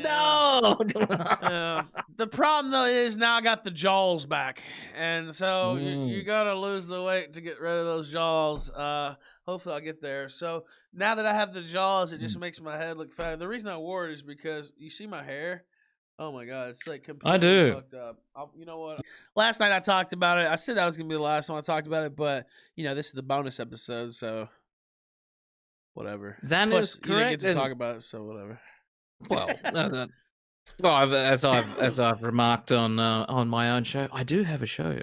No. The problem though is now I got the jaws back, and so you gotta lose the weight to get rid of those jaws. Hopefully I'll get there. So now that I have the jaws, it just makes my head look fat. The reason I wore it is because you see my hair. Oh my god, it's like completely fucked up. You know what? Last night I talked about it. I said that was gonna be the last time I talked about it, but this is the bonus episode, so whatever. That Plus, is correct. You didn't get to talk about it, so whatever. Well, as I've remarked on my own show, I do have a show.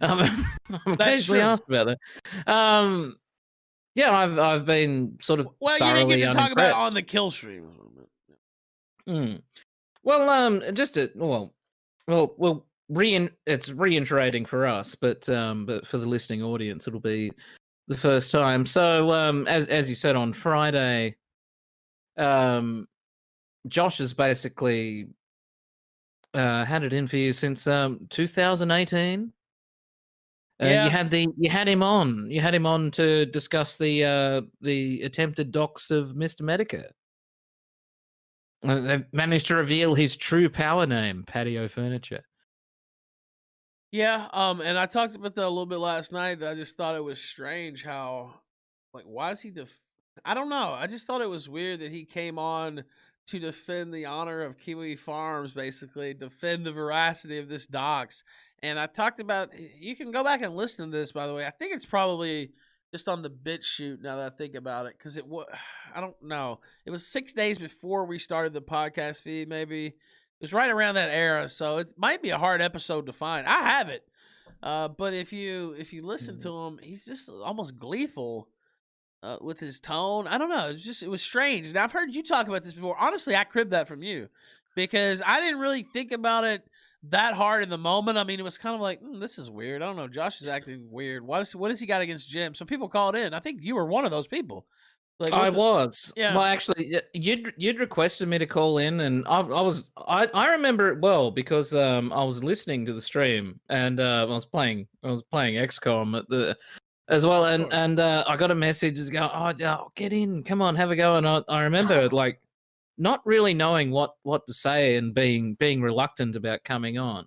I'm occasionally asked about that. Yeah, I've been sort of well, thoroughly you didn't get to talk about it unimpressed. on the kill stream. Well, it's reiterating for us, but for the listening audience, it'll be the first time. So, as you said on Friday, Josh has basically had it in for you since 2018. Yeah. You had him on to discuss the attempted dox of Mr. Medica. They've managed to reveal his true power name, Patio Furniture. Yeah, and I talked about that a little bit last night. That I just thought it was strange how, why is he I don't know. I just thought it was weird that he came on to defend the honor of Kiwi Farms, basically defend the veracity of this dox. And I talked about, you can go back and listen to this, by the way. I think it's probably just on the BitChute now that I think about it, because I don't know. It was 6 days before we started the podcast feed, maybe. It was right around that era, so it might be a hard episode to find. I have it, but if you listen to him, he's just almost gleeful with his tone. I don't know. It was strange. And I've heard you talk about this before. Honestly, I cribbed that from you because I didn't really think about it that hard in the moment. I mean, it was kind of like, this is weird. I don't know. Josh is acting weird. What has he got against Jim? Some people called in. I think you were one of those people. I was. Yeah. Well, actually, you'd requested me to call in, and I remember it well because I was listening to the stream and I was playing XCOM as well, and I got a message just going, oh, get in, come on, have a go. And I remember not really knowing what to say and being reluctant about coming on.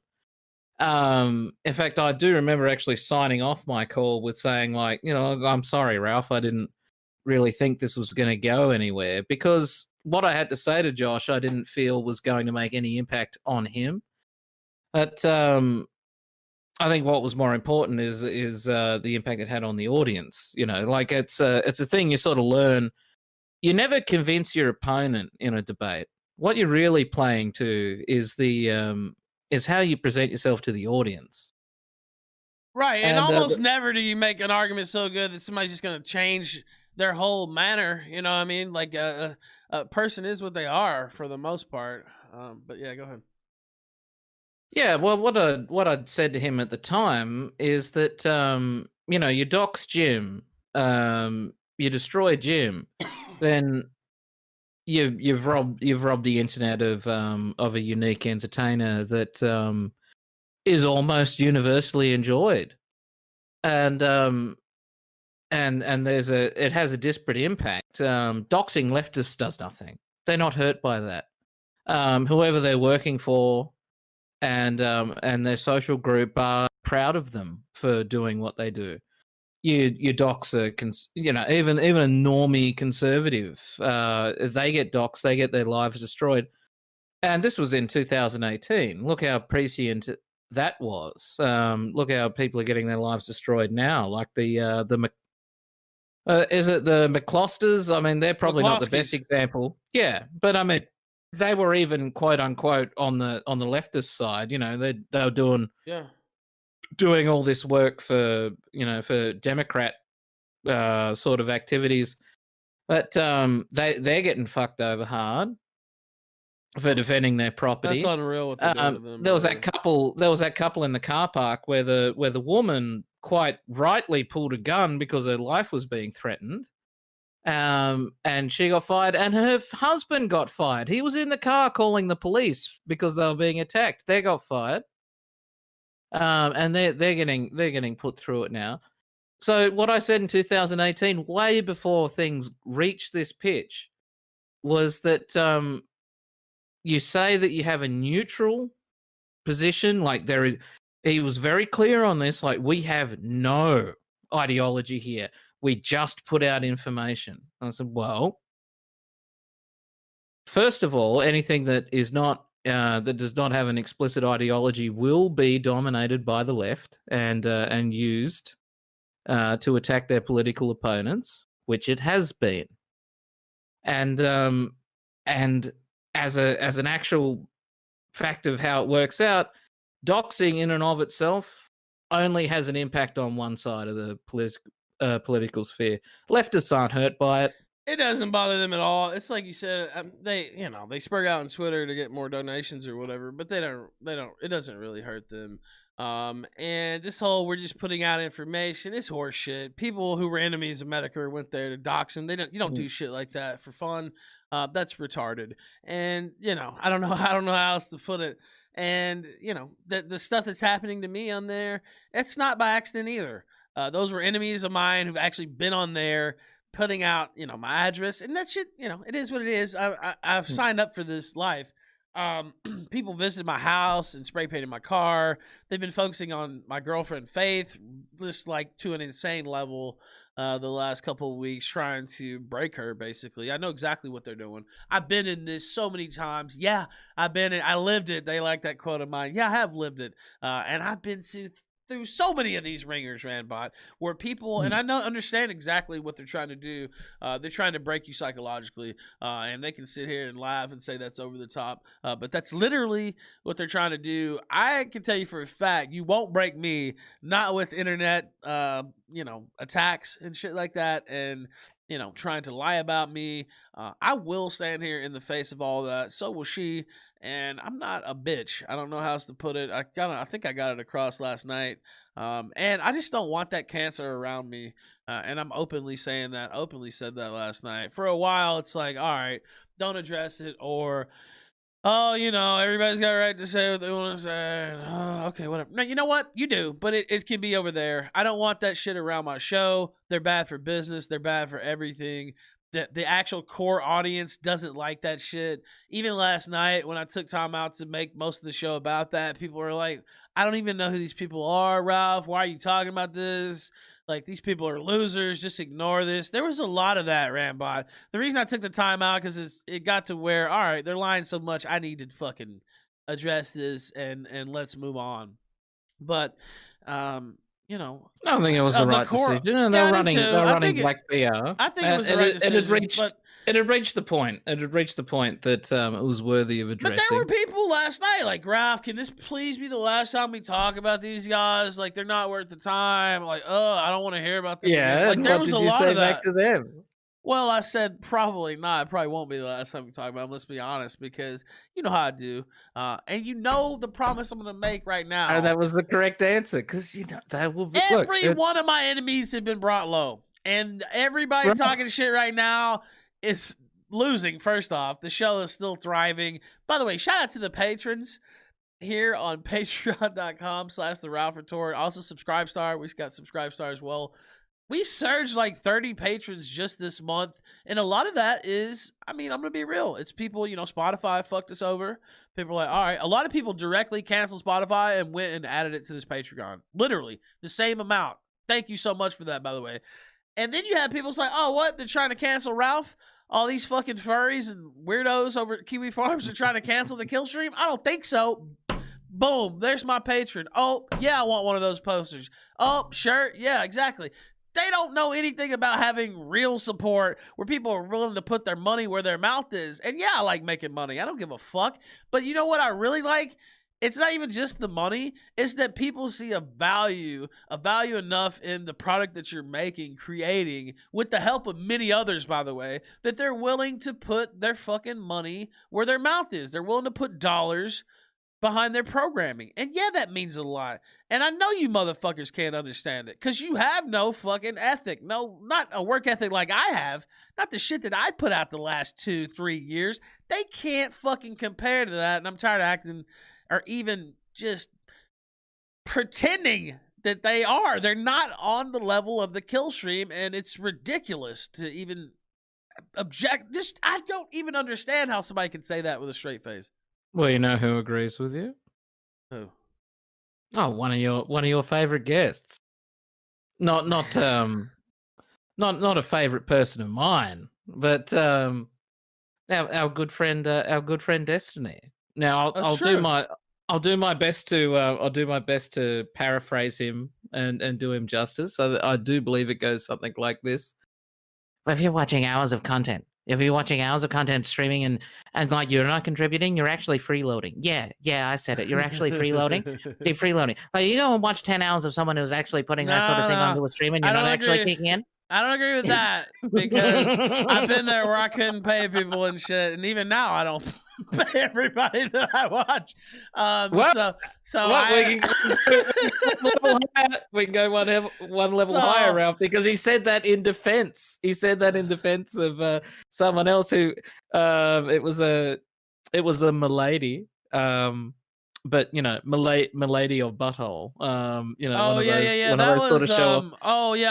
In fact, I do remember actually signing off my call with saying I'm sorry, Ralph, I didn't really think this was going to go anywhere, because what I had to say to Josh I didn't feel was going to make any impact on him. But I think what was more important is the impact it had on the audience. It's a thing you sort of learn. You never convince your opponent in a debate. What you're really playing to is is how you present yourself to the audience. Right, and almost never do you make an argument so good that somebody's just going to change their whole manner. You know what I mean? Like a person is what they are for the most part. But yeah, go ahead. Yeah, well, what I'd said to him at the time is that you dox Jim, you destroy Jim, then you've robbed the internet of a unique entertainer that is almost universally enjoyed, and it has a disparate impact. Doxing leftists does nothing; they're not hurt by that. Whoever they're working for and their social group are proud of them for doing what they do. You dox even a normie conservative, if they get doxed, they get their lives destroyed. And this was in 2018. Look how prescient that was. Look how people are getting their lives destroyed now. Like is it the McClosters? I mean, they're probably not the best example. Yeah, but I mean, they were even quote unquote on the leftist side. They were doing all this work for Democrat sort of activities, but they're getting fucked over hard for defending their property. That's unreal what they're doing to them. There was that couple in the car park where the woman quite rightly pulled a gun because her life was being threatened. And she got fired, and her husband got fired. He was in the car calling the police because they were being attacked. They got fired. And they're getting put through it now. So what I said in 2018, way before things reached this pitch, was that you say that you have a neutral position, like there is. He was very clear on this. Like, we have no ideology here. We just put out information. I said, well, first of all, anything that is not that does not have an explicit ideology will be dominated by the left and used to attack their political opponents, which it has been. And as an actual fact of how it works out, doxing in and of itself only has an impact on one side of the political sphere. Leftists aren't hurt by it. It doesn't bother them at all. It's like you said, they spurg out on Twitter to get more donations or whatever, but they don't. It doesn't really hurt them. And this whole we're just putting out information is horseshit. People who were enemies of Medicare went there to dox him. You don't do shit like that for fun. That's retarded. And I don't know how else to put it. And the stuff that's happening to me on there, it's not by accident either. Those were enemies of mine who've actually been on there putting out my address, and that shit, it is what it is. I've signed up for this life. People visited my house and spray painted my car. They've been focusing on my girlfriend Faith, just like to an insane level the last couple of weeks, trying to break her. Basically, I know exactly what they're doing. I've been in this so many times. Yeah, I lived it. They like that quote of mine. Yeah, I have lived it, and I've been through so many of these ringers, Ranbot, where people, and I understand exactly what they're trying to do. They're trying to break you psychologically, and they can sit here and laugh and say that's over the top, but that's literally what they're trying to do. I can tell you for a fact, you won't break me, not with internet, attacks and shit like that, and trying to lie about me. I will stand here in the face of all that. So will she. And I'm not a bitch. I don't know how else to put it. I think I got it across last night. And I just don't want that cancer around me. And I'm openly saying that. Openly said that last night. For a while, it's like, all right, don't address it. Or, oh, everybody's got a right to say what they want to say. Oh, okay, whatever. No, you know what? You do. But it can be over there. I don't want that shit around my show. They're bad for business. They're bad for everything. The actual core audience doesn't like that shit. Even last night when I took time out to make most of the show about that, people were like, I don't even know who these people are, Ralph. Why are you talking about this? Like, these people are losers. Just ignore this. There was a lot of that, Rambot. The reason I took the time out because it got to where, all right, they're lying so much, I need to fucking address this and let's move on. But, I don't think it was the right decision. They're running black PR. I think it was the right decision. It had reached the point. It had reached the point that it was worthy of addressing. But there were people last night like, Ralph, can this please be the last time we talk about these guys? Like, they're not worth the time. Like, I don't want to hear about them. Yeah, like, there was a lot of that. Back to them? Well, I said probably not. It probably won't be the last time we talk about them, let's be honest, because you know how I do. And the promise I'm going to make right now. That was the correct answer, because that will be... Every one of my enemies have been brought low. And everybody talking shit right now is losing, first off. The show is still thriving. By the way, shout out to the patrons here on patreon.com/The Ralph Retort. Also, Subscribestar. We've got Subscribestar as well. We surged like 30 patrons just this month. And a lot of that is, I'm going to be real. It's people, Spotify fucked us over. People are like, all right. A lot of people directly canceled Spotify and went and added it to this Patreon. Literally, the same amount. Thank you so much for that, by the way. And then you have people say, oh, what? They're trying to cancel Ralph? All these fucking furries and weirdos over at Kiwi Farms are trying to cancel the kill stream? I don't think so. Boom. There's my patron. Oh, yeah, I want one of those posters. Oh, sure. Yeah, exactly. They don't know anything about having real support where people are willing to put their money where their mouth is. And yeah, I like making money. I don't give a fuck. But you know what I really like? It's not even just the money. It's that people see a value enough in the product that you're making, creating, with the help of many others, by the way, that they're willing to put their fucking money where their mouth is. They're willing to put dollars behind their programming. And yeah, that means a lot. And I know you motherfuckers can't understand it because you have no fucking ethic. No, not a work ethic like I have. Not the shit that I put out the last 2-3 years. They can't fucking compare to that. And I'm tired of acting or even just pretending that they are. They're not on the level of the kill stream. And it's ridiculous to even I don't even understand how somebody can say that with a straight face. Well, you know who agrees with you? Who? Oh, one of your favorite guests. Not not a favorite person of mine, but our good friend Destiny. Now That's true. I'll do my best to paraphrase him and do him justice. So that I do believe it goes something like this. Well, if you're watching hours of content, streaming and like you're not contributing, you're actually freeloading. Yeah, I said it. You're actually freeloading. See, freeloading. Like you go and watch 10 hours of someone who's actually putting that sort of thing onto a stream and you're not actually kicking in. I don't agree with that because I've been there where I couldn't pay people and shit, and even now I don't pay everybody that I watch. We can go one level higher, Ralph, because he said that in defense. He said that in defense of someone else who it was a milady. But you know, milady or butthole. You know, that was I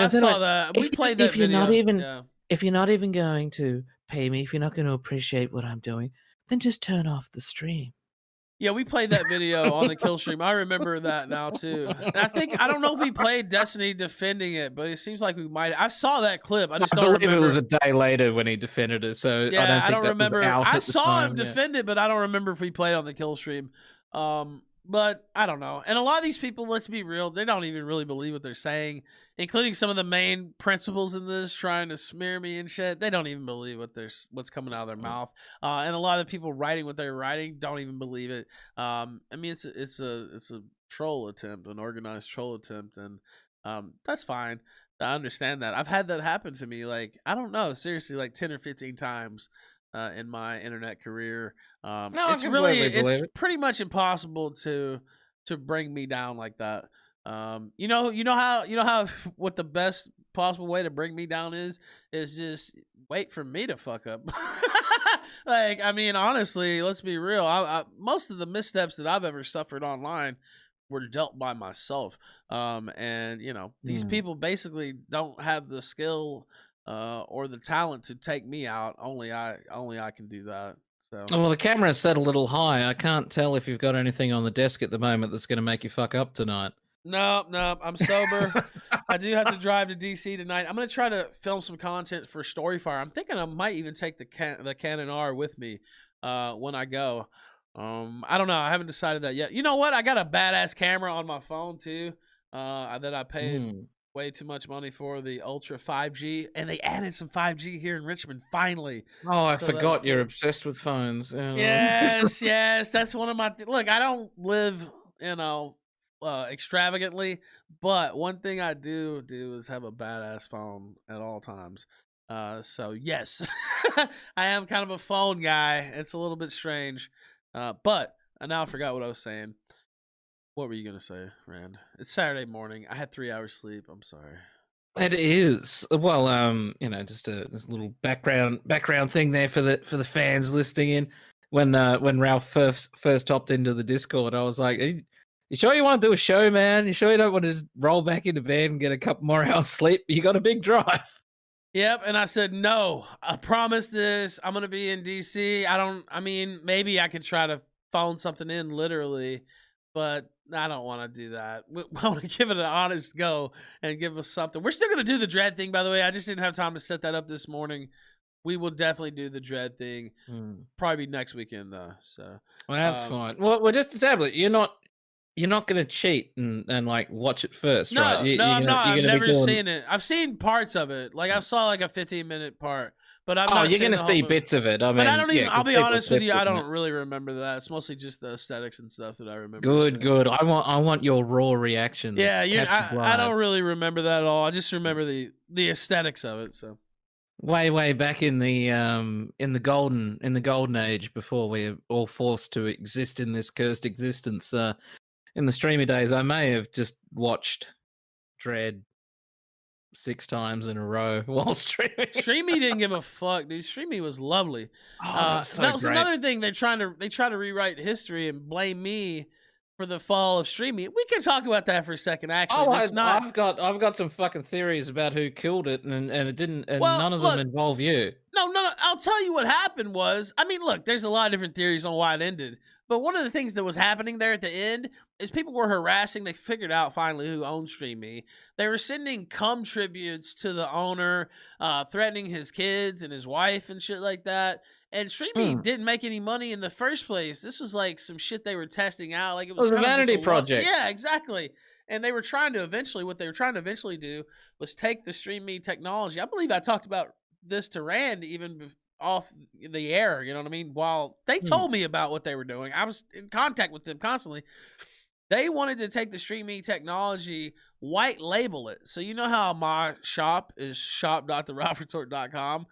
saw that. We played that if you're video. If you're not even going to pay me, if you're not going to appreciate what I'm doing, then just turn off the stream. Yeah, we played that video on the kill stream. I remember that now too. And I don't know if we played Destiny defending it, but it seems like we might. I saw that clip. I just don't remember. It was a day later when he defended it, so yeah, I don't remember. I saw him defend defend it, but I don't remember if we played on the kill stream. But I don't know. And a lot of these people, let's be real, they don't even really believe what they're saying, including some of the main principals in this trying to smear me and shit. They don't even believe what's coming out of their mouth. And a lot of the people writing what they're writing don't even believe it. I mean, it's a troll attempt, an organized troll attempt, and that's fine. I understand that. I've had that happen to me, like, I don't know, seriously, like 10 or 15 times in my internet career. It's pretty much impossible to bring me down like that. You know how what the best possible way to bring me down is just wait for me to fuck up. Like, I mean, honestly, let's be real. I most of the missteps that I've ever suffered online were dealt by myself. And you know, these people basically don't have the skill or the talent to take me out. Only I can do that. So. Well, the camera's set a little high. I can't tell if you've got anything on the desk at the moment that's going to make you fuck up tonight. No, I'm sober. I do have to drive to DC tonight. I'm going to try to film some content for Storyfire. I'm thinking I might even take the Canon R with me when I go. I don't know. I haven't decided that yet. You know what? I got a badass camera on my phone too that I paid way too much money for, the Ultra 5G, and they added some 5G here in Richmond finally. Oh, I forgot you're obsessed with phones. Yes, that's one of my look, I don't live, you know, extravagantly, but one thing I do is have a badass phone at all times. So yes, I am kind of a phone guy. It's a little bit strange, but I now forgot what I was saying. What were you gonna say, Rand? It's Saturday morning. I had 3 hours sleep. I'm sorry. It is. Well, you know, just this little background thing there for the fans listening in. When Ralph first hopped into the Discord, I was like, you sure you want to do a show, man? You sure you don't want to just roll back into bed and get a couple more hours sleep? You got a big drive. Yep, and I said, no, I promise this. I'm going to be in DC. I mean, maybe I could try to phone something in literally, but I don't want to do that. I want to give it an honest go and give us something. We're still going to do the Dread thing, by the way. I just didn't have time to set that up this morning. We will definitely do the Dread thing. Probably next weekend, though. So well, that's fine. Well, we're just established. You're not going to cheat and like watch it first, no, right? No, I'm not. I've never seen it. I've seen parts of it. Like I saw like a 15-minute part, but I'm not. You're going to see bits of it. I mean, but I don't even. I'll be honest with you. I don't really remember that. It's mostly just the aesthetics and stuff that I remember. Good. I want your raw reactions. Yeah, I don't really remember that at all. I just remember the aesthetics of it. So. Way back in the golden age, before we were all forced to exist in this cursed existence, in the streamy days, I may have just watched Dread 6 times in a row while streaming. Streamy didn't give a fuck, dude. Streamy was lovely. That was another thing. They try to rewrite history and blame me for the fall of streaming. We can talk about that for a second. Actually, Oh, that's not. I've got some fucking theories about who killed it, and it didn't, and Well, none of look, them involve you. No. I'll tell you what happened was. I mean, look, there's a lot of different theories on why it ended, but one of the things that was happening there at the end is people were harassing. They figured out finally who owned StreamMe. They were sending cum tributes to the owner, threatening his kids and his wife and shit like that. And StreamMe didn't make any money in the first place. This was like some shit they were testing out. Like it was a kind of vanity just project. Yeah, exactly. And they were trying to eventually do was take the StreamMe technology. I believe I talked about this to Rand even off the air. You know what I mean? While they told me about what they were doing, I was in contact with them constantly. They wanted to take the StreamMe technology, white label it. So you know how my shop is shop.therobretort.com.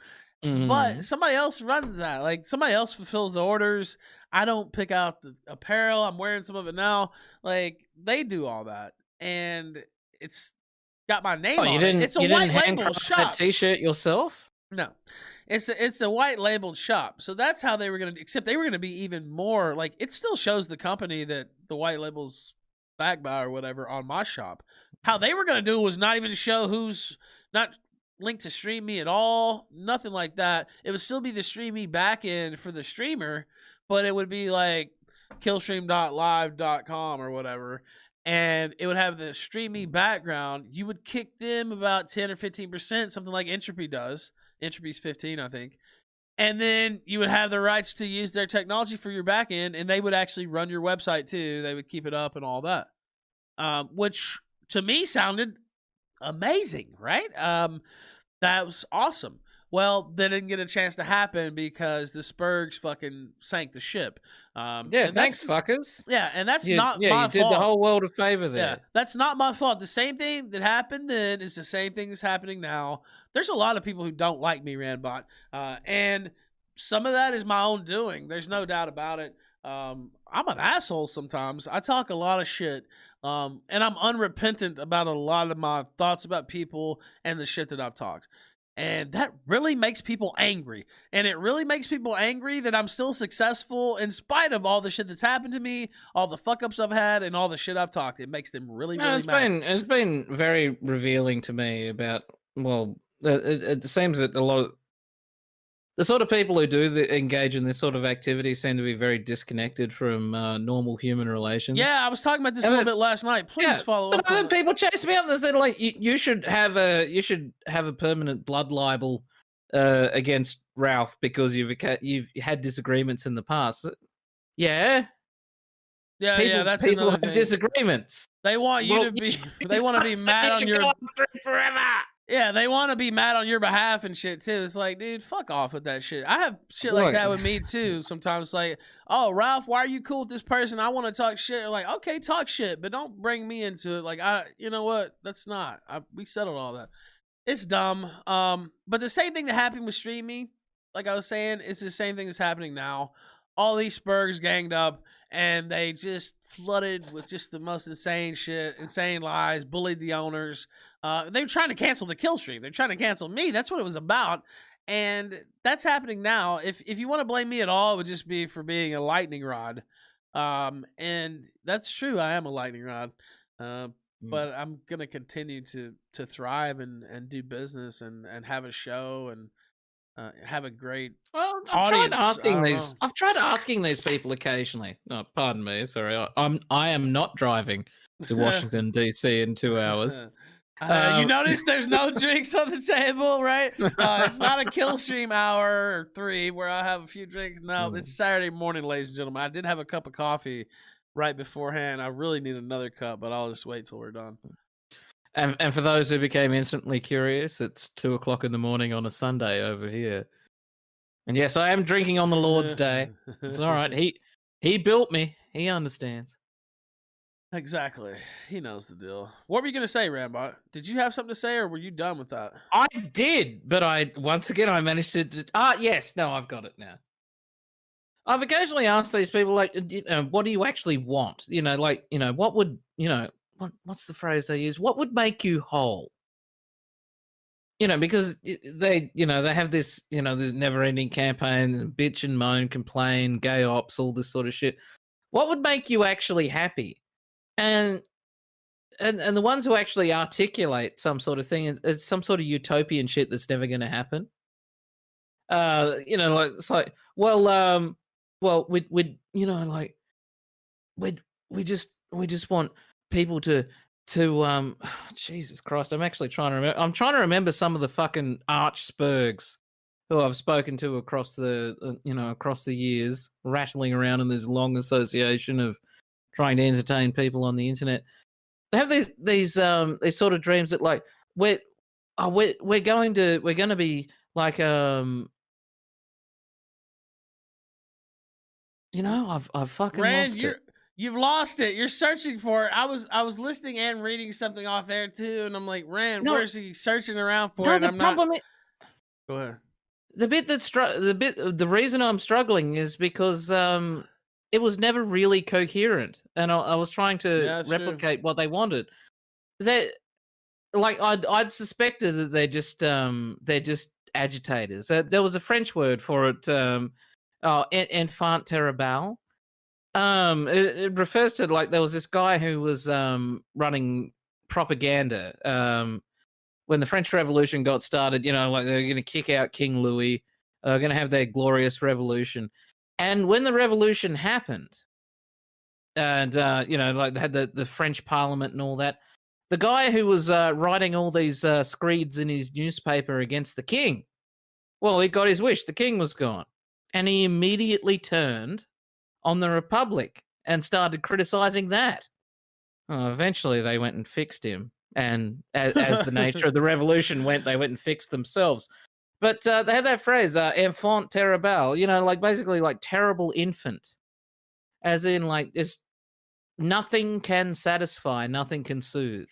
But somebody else runs that. Like somebody else fulfills the orders. I don't pick out the apparel. I'm wearing some of it now. Like they do all that, and it's got my name on it. It's a white label shop. That T-shirt yourself? No, it's a white labeled shop. So that's how they were gonna. Except they were gonna be even more. Like it still shows the company that the white label's backed by or whatever on my shop. How they were gonna do was not even show who's not linked to StreamMe at all, nothing like that. It would still be the StreamMe backend for the streamer, but it would be like killstream.live.com or whatever, and it would have the StreamMe background. You would kick them about 10 or 15%, something like Entropy does. Entropy's 15, I think. And then you would have the rights to use their technology for your backend, and they would actually run your website too. They would keep it up and all that, which to me sounded amazing, right? That was awesome. Well, they didn't get a chance to happen because the Spurgs fucking sank the ship. Yeah, thanks, fuckers. Yeah, and that's not my fault. You did the whole world a favor there. Yeah, that's not my fault. The same thing that happened then is the same thing that's happening now. There's a lot of people who don't like me, Randbot, and some of that is my own doing. There's no doubt about it. I'm an asshole sometimes. I talk a lot of shit. And I'm unrepentant about a lot of my thoughts about people and the shit that I've talked. And that really makes people angry. And it really makes people angry that I'm still successful in spite of all the shit that's happened to me, all the fuck-ups I've had, and all the shit I've talked. It makes them really mad. It's been very revealing to me about, well, it seems that a lot of the sort of people who do engage in this sort of activity seem to be very disconnected from normal human relations. Yeah, I was talking about this a little bit last night. Please follow up. But people chase me up and said, like, you should have a permanent blood libel against Ralph because you've had disagreements in the past. Yeah. Yeah, that's people another have thing. Disagreements. They want you to be. They want to be mad on your. Forever. Yeah, they want to be mad on your behalf and shit too. It's like, dude, fuck off with that shit. I have shit like that with me too. Sometimes, like, oh, Ralph, why are you cool with this person? I want to talk shit. Or like, okay, talk shit, but don't bring me into it. Like, you know what? That's not. We settled all that. It's dumb. But the same thing that happened with StreamMe, like I was saying, it's the same thing that's happening now. All these Spurgs ganged up and they just flooded with just the most insane shit, insane lies, bullied the owners. They were trying to cancel the kill stream. They're trying to cancel me. That's what it was about. And that's happening now. If you want to blame me at all, it would just be for being a lightning rod. And that's true. I am a lightning rod. But I'm going to continue to thrive and do business and have a show and have a great audience. I've tried asking these people occasionally. Oh, pardon me. Sorry. I am not driving to Washington, D.C. in 2 hours. You notice there's no drinks on the table, right? It's not a kill stream hour or 3 where I have a few drinks. No, it's Saturday morning, ladies and gentlemen. I did have a cup of coffee right beforehand. I really need another cup, but I'll just wait till we're done. And for those who became instantly curious, it's 2:00 in the morning on a Sunday over here. And yes, I am drinking on the Lord's Day. It's all right. He built me. He understands. Exactly. He knows the deal. What were you going to say, Rambot? Did you have something to say, or were you done with that? I did, but I managed to. Yes. No, I've got it now. I've occasionally asked these people, like, what do you actually want? What would, what's the phrase they use? What would make you whole? Because they have this, this never-ending campaign, bitch and moan, complain, gay ops, all this sort of shit. What would make you actually happy? and and the ones who actually articulate some sort of thing is some sort of utopian shit that's never going to happen. Like it's like, well, like we we just want people to Jesus Christ, I'm actually trying to remember. I'm trying to remember some of the fucking arch spurgs who I've spoken to across across the years, rattling around in this long association of trying to entertain people on the internet. They have these sort of dreams that like we're going to be like I've fucking Rand, lost it. you've lost it. You're searching for it. I was listening and reading something off air too, and I'm like, Rand, No, where's he searching around for no, it? the I'm not. problem is Go ahead. the reason I'm struggling is because it was never really coherent, and I was trying to Yeah, that's true. replicate what they wanted. They like I'd suspected that they're just agitators. There was a French word for it. Enfant terrible. It refers to like there was this guy who was running propaganda when the French Revolution got started. Like they were going to kick out King Louis. They're going to have their glorious revolution, and when the revolution happened, and like they had the French Parliament and all that. The guy who was writing all these screeds in his newspaper against the king, well, he got his wish. The king was gone, and he immediately turned on the Republic and started criticizing that. Eventually, they went and fixed him, and as the nature of the revolution went, they went and fixed themselves. But they had that phrase, "enfant terrible," like basically like terrible infant, as in like just nothing can satisfy, nothing can soothe.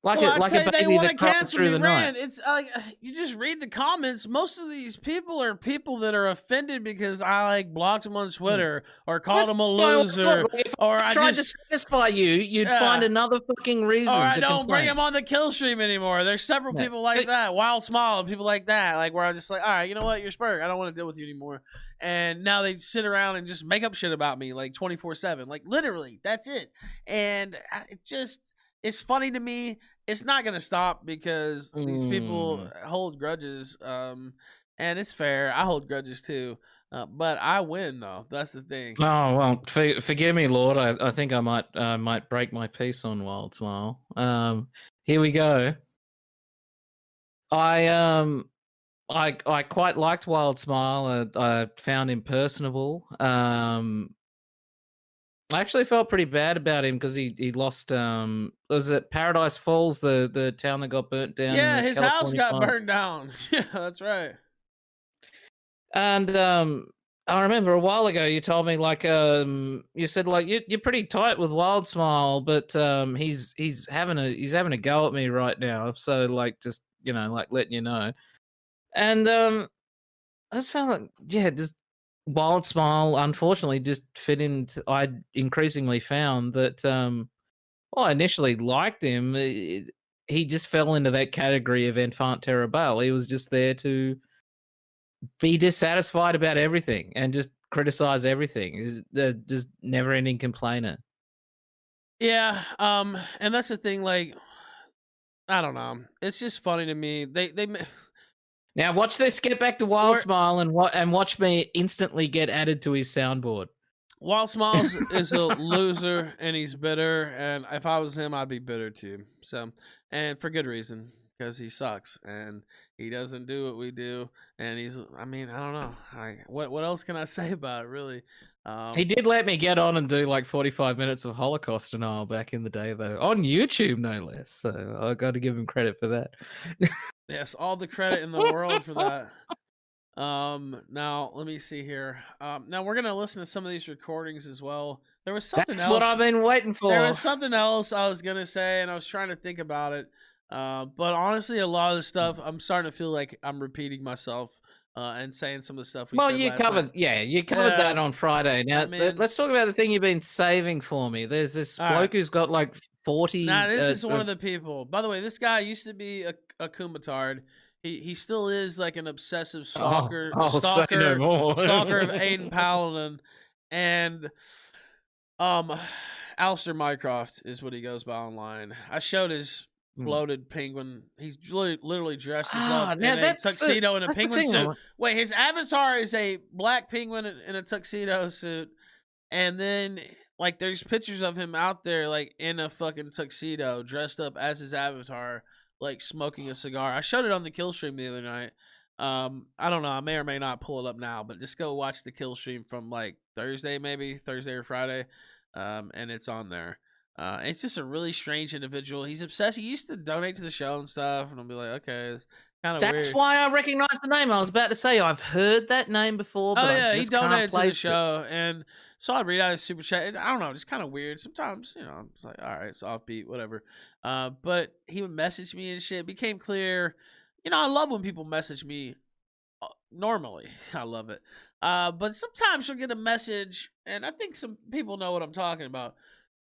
Like Well, a I like a tell you, they baby want to that cries cancel through me, the night. Rand. It's like you just read the comments. Most of these people are people that are offended because I like blocked them on Hmm. Twitter or That's called them a what I always thought. loser, Like, if or I I tried to just satisfy you, you'd find another fucking or reason I to don't bring complain. them on the kill stream anymore. There's several Yeah. people like that, Wild Small, and people like that, like where I'm just like, all right, you know what, you're Spurg. I don't want to deal with you anymore. And now they sit around and just make up shit about me like 24/7, like literally. That's it. And it's funny to me. It's not gonna stop because these people hold grudges, and it's fair. I hold grudges too, but I win though. That's the thing. Oh well, forgive me, Lord. I think I might break my peace on Wild Smile. Here we go. I quite liked Wild Smile. I found him personable. I actually felt pretty bad about him because he lost. Was it Paradise Falls, the town that got burnt down in Yeah, the his house California got fire? burned down. Yeah, that's right. And I remember a while ago you told me like you said like you're pretty tight with Wild Smile, but he's having a go at me right now. So like just like letting you know. And I just found like just Wild Smile unfortunately just fit into. I increasingly found that well, I initially liked him. He just fell into that category of enfant terrible. He was just there to be dissatisfied about everything and just criticize everything. He's just never-ending complainer. Yeah, and that's the thing. Like, I don't know. It's just funny to me. They Now watch this. Get back to Wild or Smile and watch me instantly get added to his soundboard. Wild Smiles is a loser and he's bitter, and if I was him, I'd be bitter too. So, and for good reason, because he sucks and he doesn't do what we do, and he's. I mean, I don't know. What else can I say about it, really? He did let me get on and do like 45 minutes of Holocaust denial back in the day, though, on YouTube, no less. So I got to give him credit for that. Yes, all the credit in the world for that. Now let me see here. Now we're gonna listen to some of these recordings as well. There was something That's else. what I've been waiting for. There was something else I was gonna say, and I was trying to think about it. But honestly, a lot of the stuff I'm starting to feel like I'm repeating myself and saying some of the stuff we Well, said you last covered, night. you covered that on Friday. Now, I mean, let's talk about the thing you've been saving for me. There's this all bloke right. who's got like 40. Now this is one of the people. By the way, this guy used to be a Kumatard. He still is like an obsessive stalker, Say no more. stalker of Aiden Paladin, and Alistair Mycroft is what he goes by online. I showed his bloated penguin. He's literally dressed up in a tuxedo and a penguin suit. Wait, his avatar is a black penguin in a tuxedo suit, and then like there's pictures of him out there like in a fucking tuxedo, dressed up as his avatar, like smoking a cigar. I showed it on the kill stream the other night. I don't know. I may or may not pull it up now, but just go watch the kill stream from like Thursday or Friday. And it's on there. It's just a really strange individual. He's obsessed. He used to donate to the show and stuff, and I'll be like, okay, it's kind of weird. That's why I recognize the name. I was about to say I've heard that name before, but I just can't place it. He donated to the show, and so I'd read out his super chat. I don't know, just kind of weird. Sometimes, it's like, all right, it's offbeat, whatever. But he would message me and shit. It became clear, I love when people message me. Normally, I love it. But sometimes you'll get a message, and I think some people know what I'm talking about,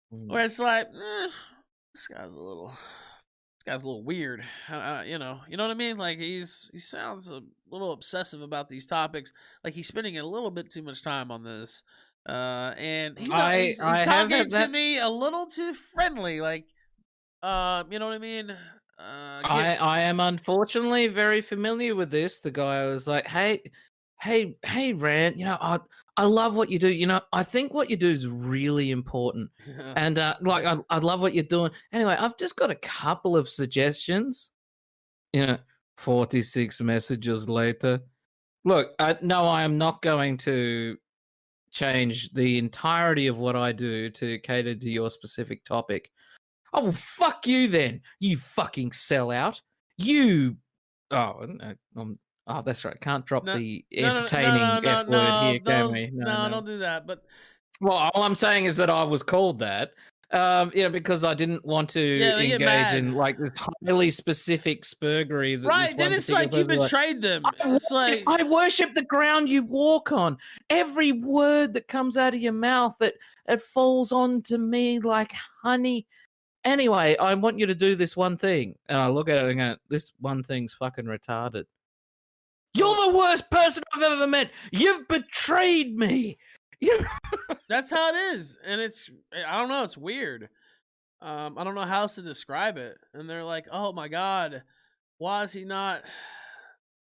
where it's like, this guy's a little weird. You know what I mean? Like he sounds a little obsessive about these topics. Like he's spending a little bit too much time on this. And he's talking to me a little too friendly. Like, you know what I mean? I am unfortunately very familiar with this. The guy was like, hey, Rand, I love what you do. I think what you do is really important. And I love what you're doing. Anyway, I've just got a couple of suggestions. 46 messages later. Look, no, I am not going to change the entirety of what I do to cater to your specific topic. Oh, well, fuck you then, you fucking sellout. You... Oh, that's right. Can't drop the entertaining F word here, can we? No, don't do that. But well, all I'm saying is that I was called that, because I didn't want to engage in like this highly specific spurgery. Right, then it's like you betrayed them. I worship the ground you walk on. Every word that comes out of your mouth, it falls onto me like honey. Anyway, I want you to do this one thing. And I look at it and go, this one thing's fucking retarded. You're the worst person I've ever met. You've betrayed me. That's how it is. And I don't know, it's weird. I don't know how else to describe it. And they're like, oh my God, why is he not?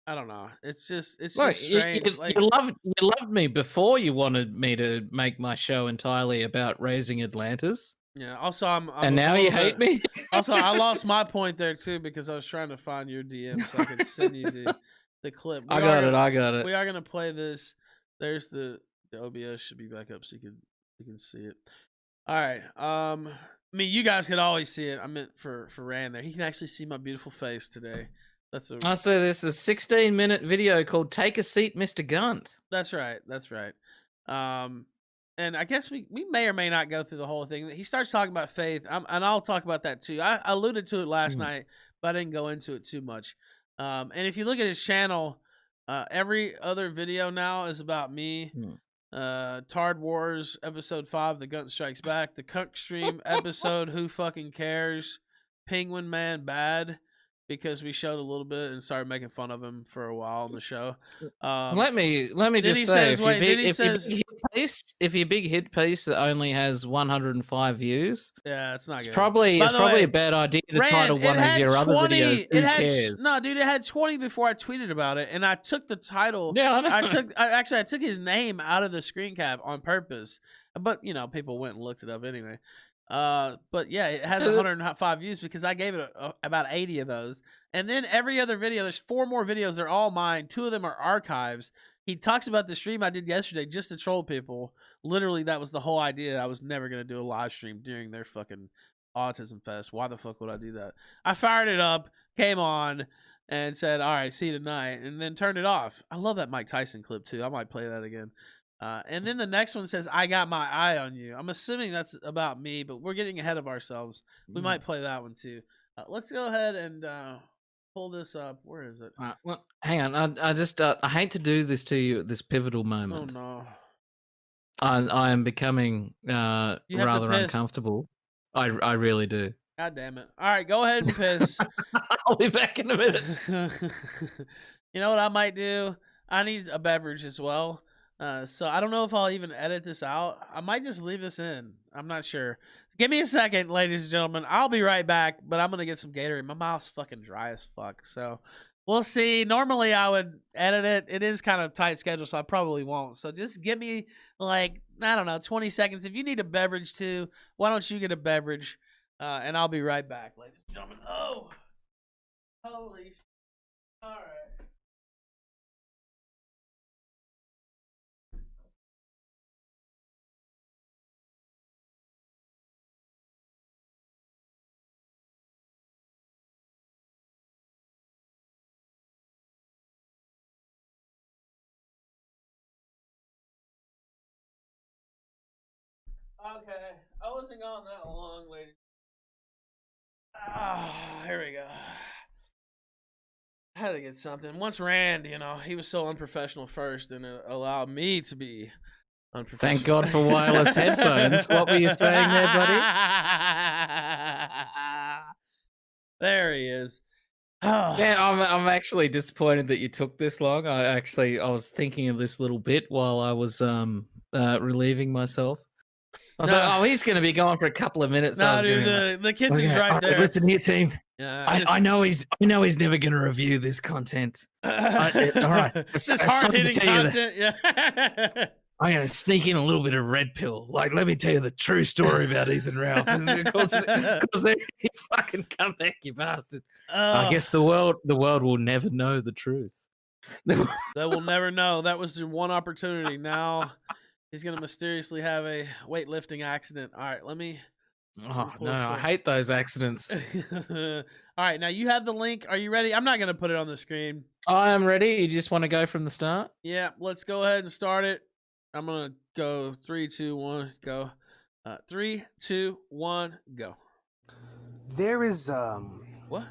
I don't know. It's just strange. You loved me before you wanted me to make my show entirely about raising Atlantis. Yeah. Also, and now you hate me. Also, I lost my point there too because I was trying to find your DM so I could send you the clip. I got it. We are gonna play this. There's the OBS should be back up so you can see it. All right. I mean, you guys could always see it. I meant for Rand there. He can actually see my beautiful face today. I say this is a 16-minute video called "Take a Seat, Mr. Gunt." That's right. And I guess we may or may not go through the whole thing. He starts talking about faith, and I'll talk about that too. I alluded to it last night, but I didn't go into it too much. And if you look at his channel, every other video now is about me. Tard Wars episode 5, The Gunt Strikes Back. The Kunk Stream episode, Who Fucking Cares? Penguin Man Bad, because we showed a little bit and started making fun of him for a while on the show. Let me just say, if your big hit piece that only has 105 views, yeah, it's not good. It's probably a bad idea to title one of your other videos. Who cares? No, dude, it had 20 before I tweeted about it, and I took the title. Yeah, I know. I took his name out of the screen cap on purpose, but people went and looked it up anyway. But yeah, it has 105 views because I gave it about 80 of those. And then every other video, there's 4 more videos. They're all mine. 2 of them are archives. He talks about the stream I did yesterday just to troll people. Literally, that was the whole idea. I was never going to do a live stream during their fucking autism fest. Why the fuck would I do that? I fired it up, came on, and said, all right, see you tonight, and then turned it off. I love that Mike Tyson clip, too. I might play that again. And then the next one says, I got my eye on you. I'm assuming that's about me, but we're getting ahead of ourselves. We might play that one too. Let's go ahead and pull this up. Where is it? Well, hang on. I just I hate to do this to you at this pivotal moment. Oh, no. I am becoming rather uncomfortable. I really do. God damn it. All right, go ahead and piss. I'll be back in a minute. You know what I might do? I need a beverage as well. So I don't know if I'll even edit this out. I might just leave this in. I'm not sure. Give me a second, ladies and gentlemen. I'll be right back, but I'm gonna get some Gatorade. My mouth's fucking dry as fuck. So we'll see. Normally I would edit it. It is kind of tight schedule, so I probably won't. So just give me like, I don't know, 20 seconds. If you need a beverage too, why don't you get a beverage? And I'll be right back, ladies and gentlemen. Oh, holy shit. All right. Okay, I wasn't gone that long, ladies. Here we go. I had to get something. Once Rand, you know, he was so unprofessional first, and it allowed me to be unprofessional. Thank God for wireless headphones. What were you saying there, buddy? There he is. Yeah, I'm actually disappointed that you took this long. I was thinking of this little bit while I was relieving myself. I thought, he's going to be going for a couple of minutes. No, dude, the kitchen's right there. Listen here, team. Yeah, I know he's never going to review this content. All right, this hard-hitting content. Yeah. I'm going to sneak in a little bit of red pill. Like, let me tell you the true story about Ethan Ralph. Because you fucking come back, you bastard. I guess the world will never know the truth. They will never know. That was the one opportunity. Now he's going to mysteriously have a weightlifting accident. All right, let me. Oh, no, I hate those accidents. All right, now you have the link. Are you ready? I'm not going to put it on the screen. I am ready. You just want to go from the start? Yeah, let's go ahead and start it. I'm going to go 3, 2, 1, go. 3, 2, 1, go. There is what?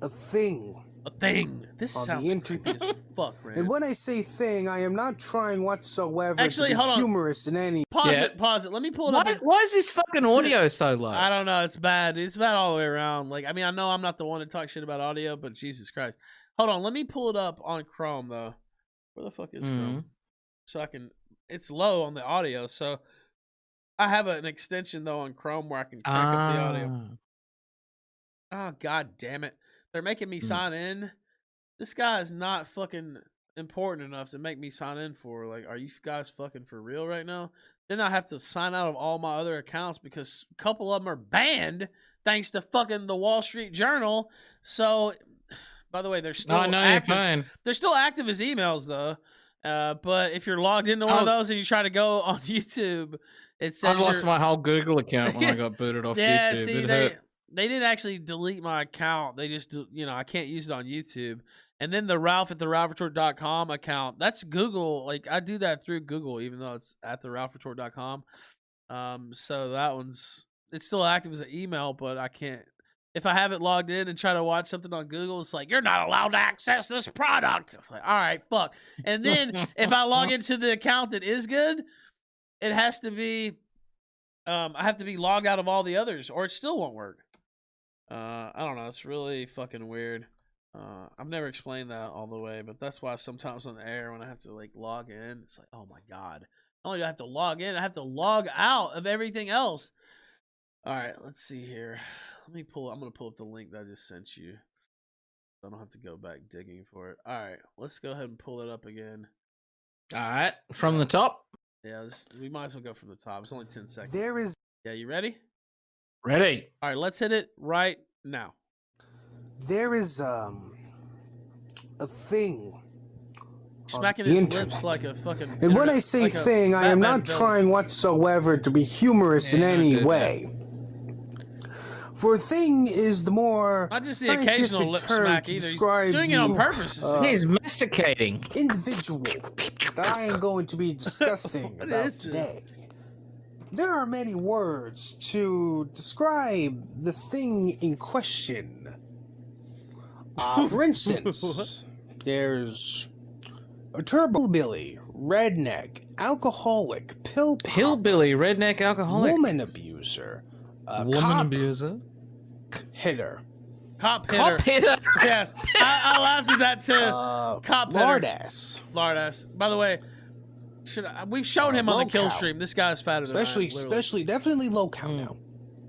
A thing. A thing. This on sounds the internet. creepy as fuck, man. And when I say thing, I am not trying whatsoever Actually, to be hold on. humorous in any. Pause it. Let me pull it up. Why is this fucking audio so low? I don't know. It's bad. It's bad all the way around. Like, I mean, I know I'm not the one to talk shit about audio, but Jesus Christ. Hold on. Let me pull it up on Chrome, though. Where the fuck is Chrome? So I can. It's low on the audio, so I have an extension though on Chrome where I can crank up the audio. Oh god damn it! They're making me sign in. This guy is not fucking important enough to make me sign in for. Like, are you guys fucking for real right now? Then I have to sign out of all my other accounts because a couple of them are banned thanks to fucking the Wall Street Journal. So, by the way, they're still active. They're still active as emails though. But if you're logged into one of those and you try to go on YouTube, it says I lost my whole Google account when I got booted off YouTube. Yeah, see, they didn't actually delete my account. They just, I can't use it on YouTube. And then the Ralph@theralphreport.com account, that's Google. Like, I do that through Google, even though it's at theralphreport.com. So that it's still active as an email, but I can't. If I have it logged in and try to watch something on Google, it's like, you're not allowed to access this product. It's like, all right, fuck. And then if I log into the account that is good, it has to be, I have to be logged out of all the others or it still won't work. I don't know. It's really fucking weird. I've never explained that all the way, but that's why sometimes on the air when I have to like log in, it's like, oh my God. Not only do I have to log in, I have to log out of everything else. All right, let's see here. I'm going to pull up the link that I just sent you. I don't have to go back digging for it. All right, let's go ahead and pull it up again. All right, from the top? Yeah, we might as well go from the top. It's only 10 seconds. There is. Yeah, you ready? Ready. All right, let's hit it right now. There is a thing. Smacking his lips like a fucking. And when I say thing, I am not trying whatsoever to be humorous in any way. For a thing is the more not just the occasional lip smack to either. describe He's doing it on purpose. He's masticating. Individual that I am going to be discussing about today. There are many words to describe the thing in question. For instance, there's a hillbilly, redneck, alcoholic, hillbilly, redneck, alcoholic, woman abuser, woman abuser, hitter. Cop hitter. Yes, I laughed at that too. Cop hitter. Lard ass. Lard ass. By the way, We've shown him on the kill low-cal. stream. This guy's fatter than I am, Especially, definitely low-cal now.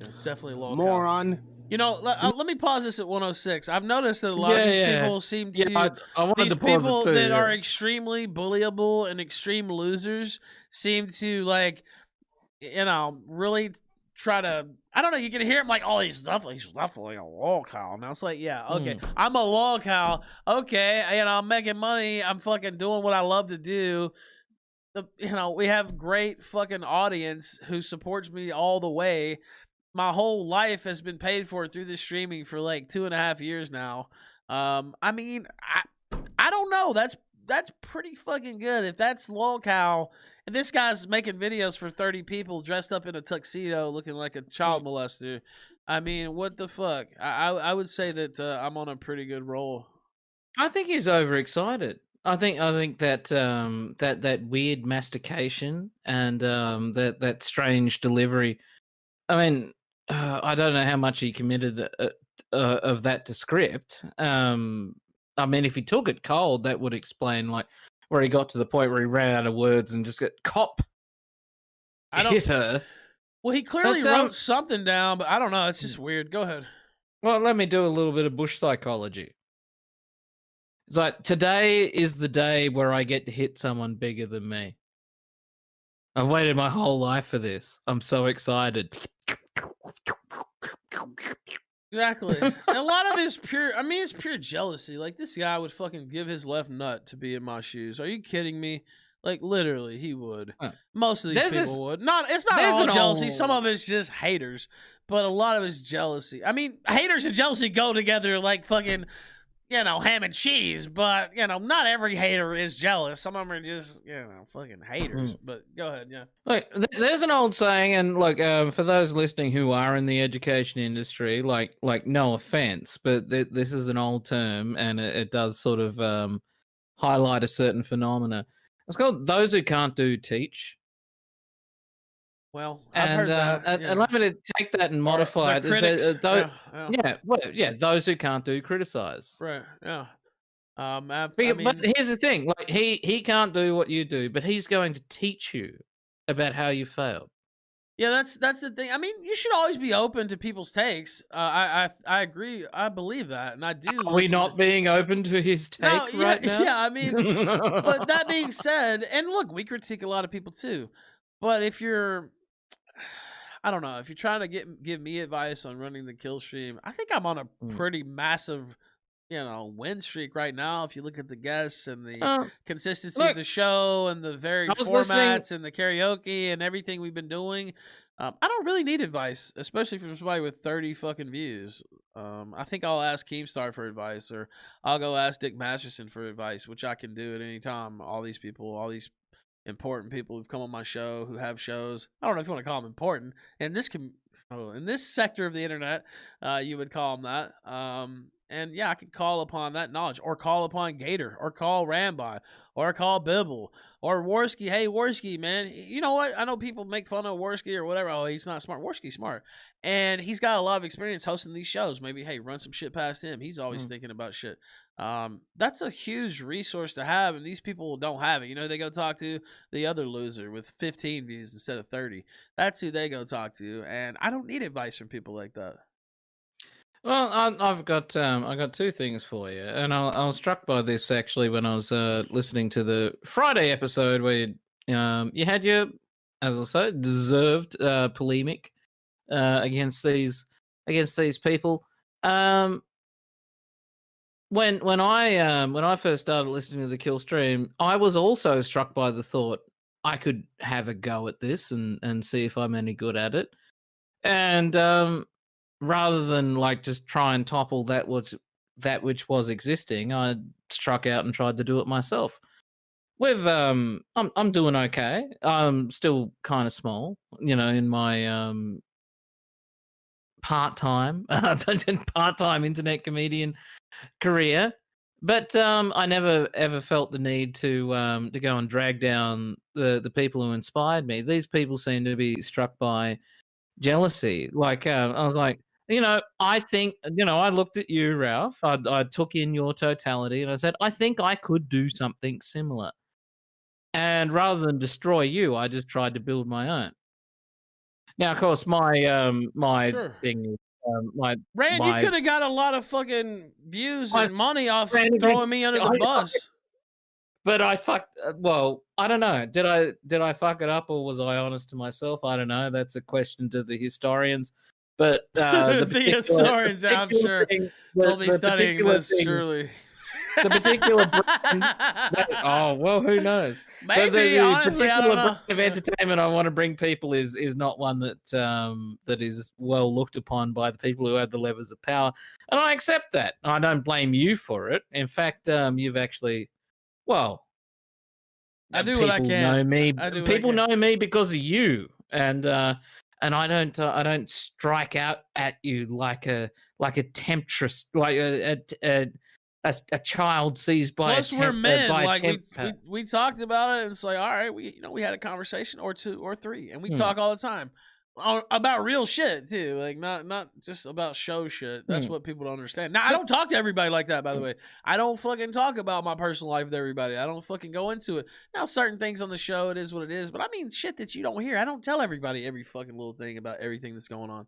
Yeah, definitely low-cal. Moron. You know, let me pause this at 106. I've noticed that a lot of these people seem to. I wanted these to pause people it too, that are extremely bullyable and extreme losers seem to really try to. I don't know. You can hear him like, oh, he's definitely a lol-cal. And I was like, yeah, okay, I'm a lol-cal. Okay, I'm making money. I'm fucking doing what I love to do. We have great fucking audience who supports me all the way. My whole life has been paid for through this streaming for like 2.5 years now. I mean, I don't know. That's pretty fucking good. If that's lol-cal, and this guy's making videos for 30 people dressed up in a tuxedo looking like a child molester, I mean, what the fuck? I would say that I'm on a pretty good roll. I think he's overexcited. I think that that weird mastication and that strange delivery. I mean, I don't know how much he committed of that to script. I mean, if he took it cold, that would explain like where he got to the point where he ran out of words and just got cop. Hit her. Well, he clearly wrote something down, but I don't know. It's just weird. Go ahead. Well, let me do a little bit of bush psychology. It's like, today is the day where I get to hit someone bigger than me. I've waited my whole life for this. I'm so excited. Exactly. And a lot of it's pure jealousy. Like, this guy would fucking give his left nut to be in my shoes. Are you kidding me? Like, literally, he would. Most of these people would. It's not all jealousy. Some of it's just haters. But a lot of it's jealousy. I mean, haters and jealousy go together like fucking, ham and cheese. But, not every hater is jealous. Some of them are just, fucking haters. But go ahead, yeah. Like, there's an old saying, and for those listening who are in the education industry, like no offense, but this is an old term, and it does sort of highlight a certain phenomena. It's called "those who can't do teach." Well, I've heard that. And let me to take that and modify it. Those who can't do criticize. Right. Yeah. But here's the thing: like he can't do what you do, but he's going to teach you about how you failed. Yeah, that's the thing. I mean, you should always be open to people's takes. I agree. I believe that, and I do. Are we not being open to his take right now? Yeah, I mean, but that being said, and look, we critique a lot of people too. But if you're, I don't know, if you're trying to give me advice on running the kill stream, I think I'm on a pretty massive, win streak right now. If you look at the guests and the consistency of the show and the varied formats and the karaoke and everything we've been doing, I don't really need advice, especially from somebody with 30 fucking views. I think I'll ask Keemstar for advice, or I'll go ask Dick Masterson for advice, which I can do at any time. All these important people who've come on my show, who have shows. I don't know if you want to call them important. In this sector of the internet, you would call them that. And yeah, I could call upon that knowledge, or call upon Gator, or call Ramby, or call Bibble, or Worski. Hey, Worski, man, you know what? I know people make fun of Worski or whatever. Oh, he's not smart. Worski's smart. And he's got a lot of experience hosting these shows. Maybe, hey, run some shit past him. He's always thinking about shit. That's a huge resource to have, and these people don't have it. They go talk to the other loser with 15 views instead of 30. That's who they go talk to, and I don't need advice from people like that. Well, I've got two things for you, and I was struck by this actually when I was listening to the Friday episode where you had your, as I say, deserved polemic against these people. When I first started listening to the kill stream, I was also struck by the thought I could have a go at this and see if I'm any good at it, and rather than like just try and topple that which was existing, I struck out and tried to do it myself. I'm doing okay. I'm still kind of small, in my part-time internet comedian career, but I never ever felt the need to go and drag down the people who inspired me. These people seem to be struck by jealousy. Like I was like, I think, I looked at you, Ralph. I took in your totality, and I said, I think I could do something similar. And rather than destroy you, I just tried to build my own. Now, of course, my Sure. thing is my Rand, you my could have got a lot of fucking views I and money off ran throwing me under the against bus. but I fucked. Well, I don't know. Did I fuck it up, or was I honest to myself? I don't know. That's a question to the historians. But The historians, I'm sure they'll be studying this. thing, Surely, the particular brand. Oh well, who knows? maybe But the honestly, I particular don't know. brand of entertainment I want to bring people is not one that that is well looked upon by the people who have the levers of power, and I accept that. I don't blame you for it. In fact, you've actually, well, I do what I people can. know me. I do what I People can. know me because of you, and I don't strike out at you like a temptress, like a child seized by Plus, a we're men. by a Like temper. we talked about it, and it's like, all right, we had a conversation or two or three, and we Hmm. talk all the time about real shit too, like not just about show shit. That's what people don't understand. Now, I don't talk to everybody like that. By the way, I don't fucking talk about my personal life with everybody. I don't fucking go into it. Now, certain things on the show, it is what it is. But I mean, shit that you don't hear. I don't tell everybody every fucking little thing about everything that's going on.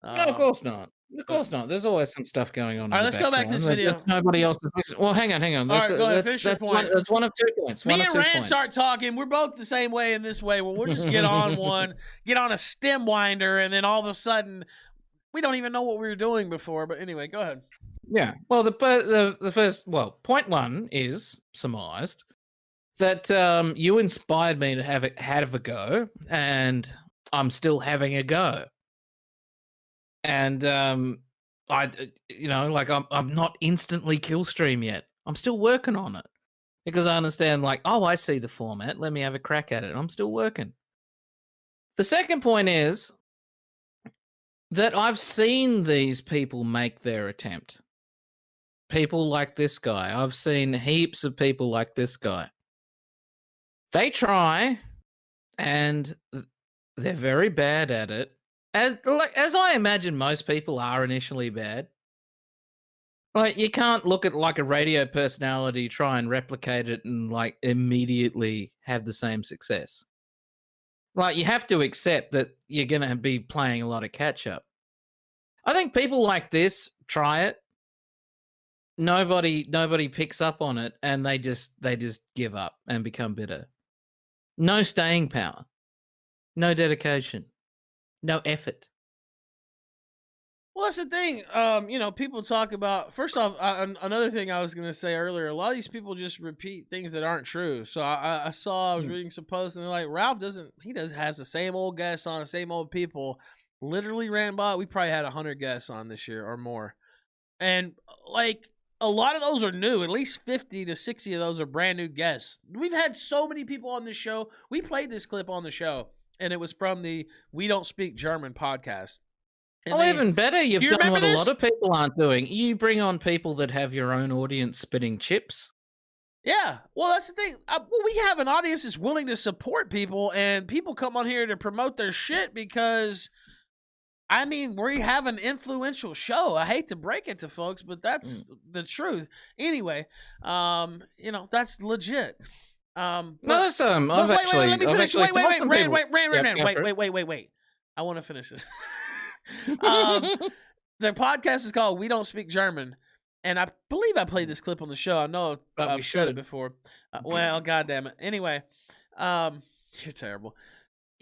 No, of course not. Of course not. There's always some stuff going on. All right, in let's the go back to this background video. That's nobody else's business. Well, hang on. All right, go ahead. Finish your point. That's one of 2 points. Me and Rand start talking. We're both the same way in this way. Well, we'll just get on one, get on a stem winder, and then all of a sudden, we don't even know what we were doing before. But anyway, go ahead. Yeah. Well, the first, well, point one is surmised that you inspired me to have a go, and I'm still having a go. And I, like I'm not instantly kill stream yet. I'm still working on it because I understand, like, oh, I see the format. Let me have a crack at it. I'm still working. The second point is that I've seen these people make their attempt. People like this guy. I've seen heaps of people like this guy. They try, and they're very bad at it. As I imagine most people are initially bad. Like, you can't look at like a radio personality, try and replicate it, and like immediately have the same success. Like, you have to accept that you're going to be playing a lot of catch up. I think people like this try it. Nobody picks up on it, and they just give up and become bitter. No staying power, no dedication, no effort. Well, that's the thing. People talk about. First off, another thing I was gonna say earlier. A lot of these people just repeat things that aren't true. So I was reading some posts, and they're like, Ralph has the same old guests on, the same old people. Literally ran by. We probably had 100 guests on this year or more, and like a lot of those are new. At least 50 to 60 of those are brand new guests. We've had so many people on this show. We played this clip on the show, and it was from the We Don't Speak German podcast. And even better, you've done what this? a lot of people aren't doing. You bring on people that have your own audience spitting chips. Yeah, well, that's the thing. We have an audience that's willing to support people, and people come on here to promote their shit because, I mean, we have an influential show. I hate to break it to folks, but that's the truth. Anyway, that's legit. No, that's Let me finish. Wait. I want to finish this. The podcast is called We Don't Speak German, and I believe I played this clip on the show. I know I've said it before. Well, goddamn it. Anyway, you're terrible.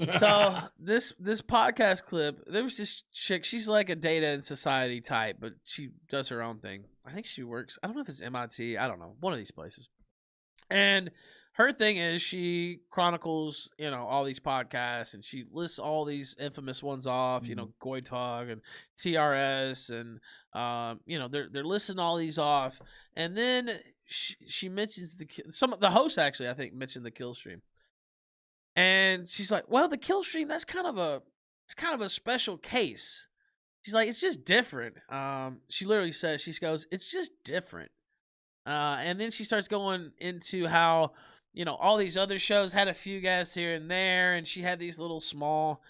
So this podcast clip, there was this chick. She's like a data and society type, but she does her own thing. I think she works. I don't know if it's MIT. I don't know, one of these places. And her thing is she chronicles, all these podcasts, and she lists all these infamous ones off, Goitog and TRS, and they're listing all these off, and then she mentions the host actually, I think, mentioned the kill stream, and she's like, well, the kill stream, it's kind of a special case. She's like, it's just different. She literally says, she goes, it's just different. And then she starts going into how, all these other shows had a few guests here and there, and she had these little small,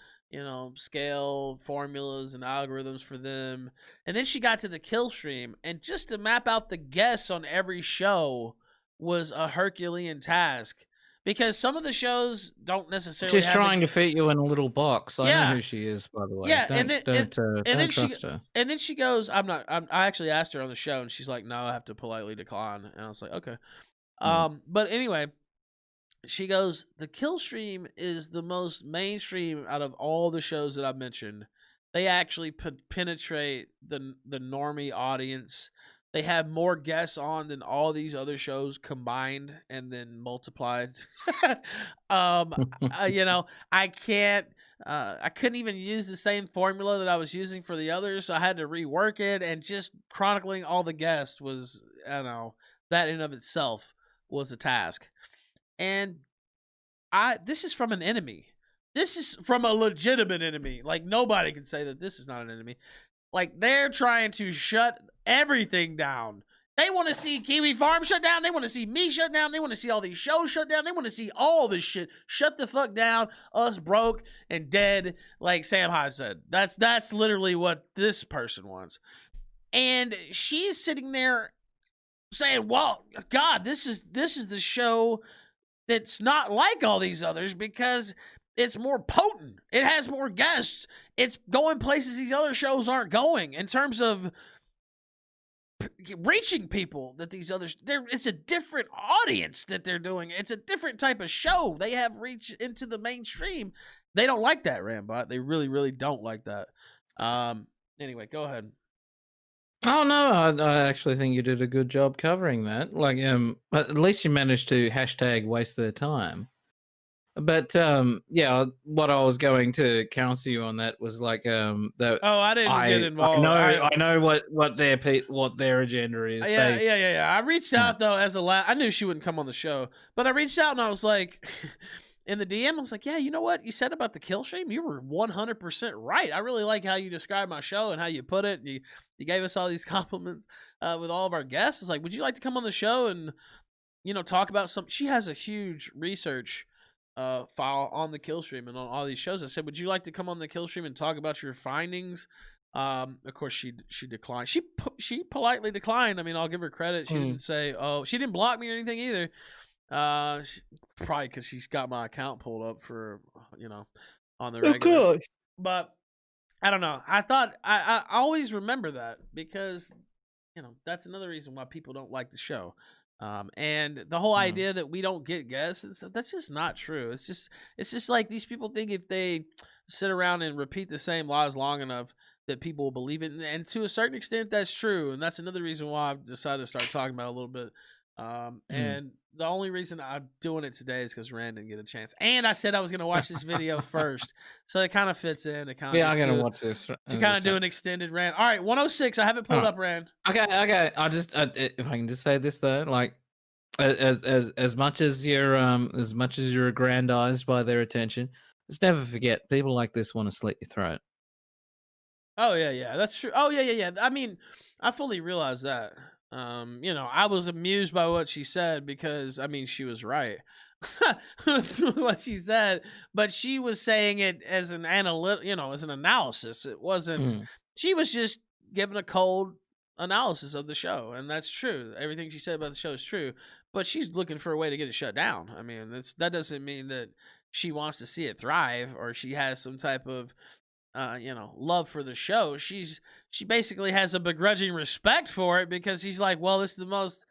scale formulas and algorithms for them. And then she got to the kill stream, and just to map out the guests on every show was a Herculean task, because some of the shows don't necessarily. She's trying to fit you in a little box. I know who she is, by the way. Yeah, Don't trust her. And then she goes, I actually asked her on the show, and she's like, "No, I have to politely decline." And I was like, "Okay." But anyway, she goes, "The kill stream is the most mainstream out of all the shows that I've mentioned. They actually penetrate the normie audience. They have more guests on than all these other shows combined and then multiplied." You know, I couldn't even use the same formula that I was using for the others, so I had to rework it, and just chronicling all the guests was, that in of itself was a task. And this is from an enemy. This is from a legitimate enemy. Like, nobody can say that this is not an enemy. Like, they're trying to shut everything down. They want to see Kiwi Farm shut down. They want to see me shut down. They want to see all these shows shut down. They want to see all this shit shut the fuck down. Us broke and dead, like Sam High said. That's literally what this person wants. And she's sitting there saying, "Well, God, this is the show that's not like all these others because it's more potent. It has more guests. It's going places these other shows aren't going in terms of reaching people that these others. It's a different audience that they're doing. It's a different type of show. They have reach into the mainstream. They don't like that, Rambot. They really, really don't like that." Anyway, go ahead. Oh no, I actually think you did a good job covering that. Like, at least you managed to hashtag waste their time. But yeah, what I was going to counsel you on that was like that. Oh, I didn't get involved. I know what their agenda is. Yeah. I reached out though I knew she wouldn't come on the show, but I reached out and I was like, in the DM, I was like, "Yeah, you know what you said about the kill stream? You were 100% right. I really like how you described my show and how you put it. You gave us all these compliments with all of our guests. It's like, would you like to come on the show and talk about some?" She has a huge research file on the kill stream and on all these shows. I said, "Would you like to come on the kill stream and talk about your findings?" Of course, she declined. She politely declined. I mean, I'll give her credit. She didn't say, "Oh," she didn't block me or anything either. Probably because she's got my account pulled up for on the regular. Of course. But I don't know. I thought I always remember that because that's another reason why people don't like the show. And the whole idea that we don't get guests and stuff, that's just not true. It's just like these people think if they sit around and repeat the same lies long enough that people will believe it. And to a certain extent, that's true. And that's another reason why I've decided to start talking about it a little bit. And the only reason I'm doing it today is because Rand didn't get a chance. And I said I was going to watch this video first. So it kind of fits in. I'm going to watch this. To kind of do an extended rant. All right, 106. I haven't pulled up, Rand. Okay. I'll just, if I can just say this though, like, as much as you're aggrandized by their attention, just never forget people like this want to slit your throat. Oh yeah, that's true. Oh yeah. I mean, I fully realize that. I was amused by what she said because I mean she was right. What she said, but she was saying it as an as an analysis. It wasn't. She was just giving a cold analysis of the show, and that's true. Everything she said about the show is true, but she's looking for a way to get it shut down. I mean, that doesn't mean that she wants to see it thrive or she has some type of love for the show. She basically has a begrudging respect for it because he's like, well, this is the most,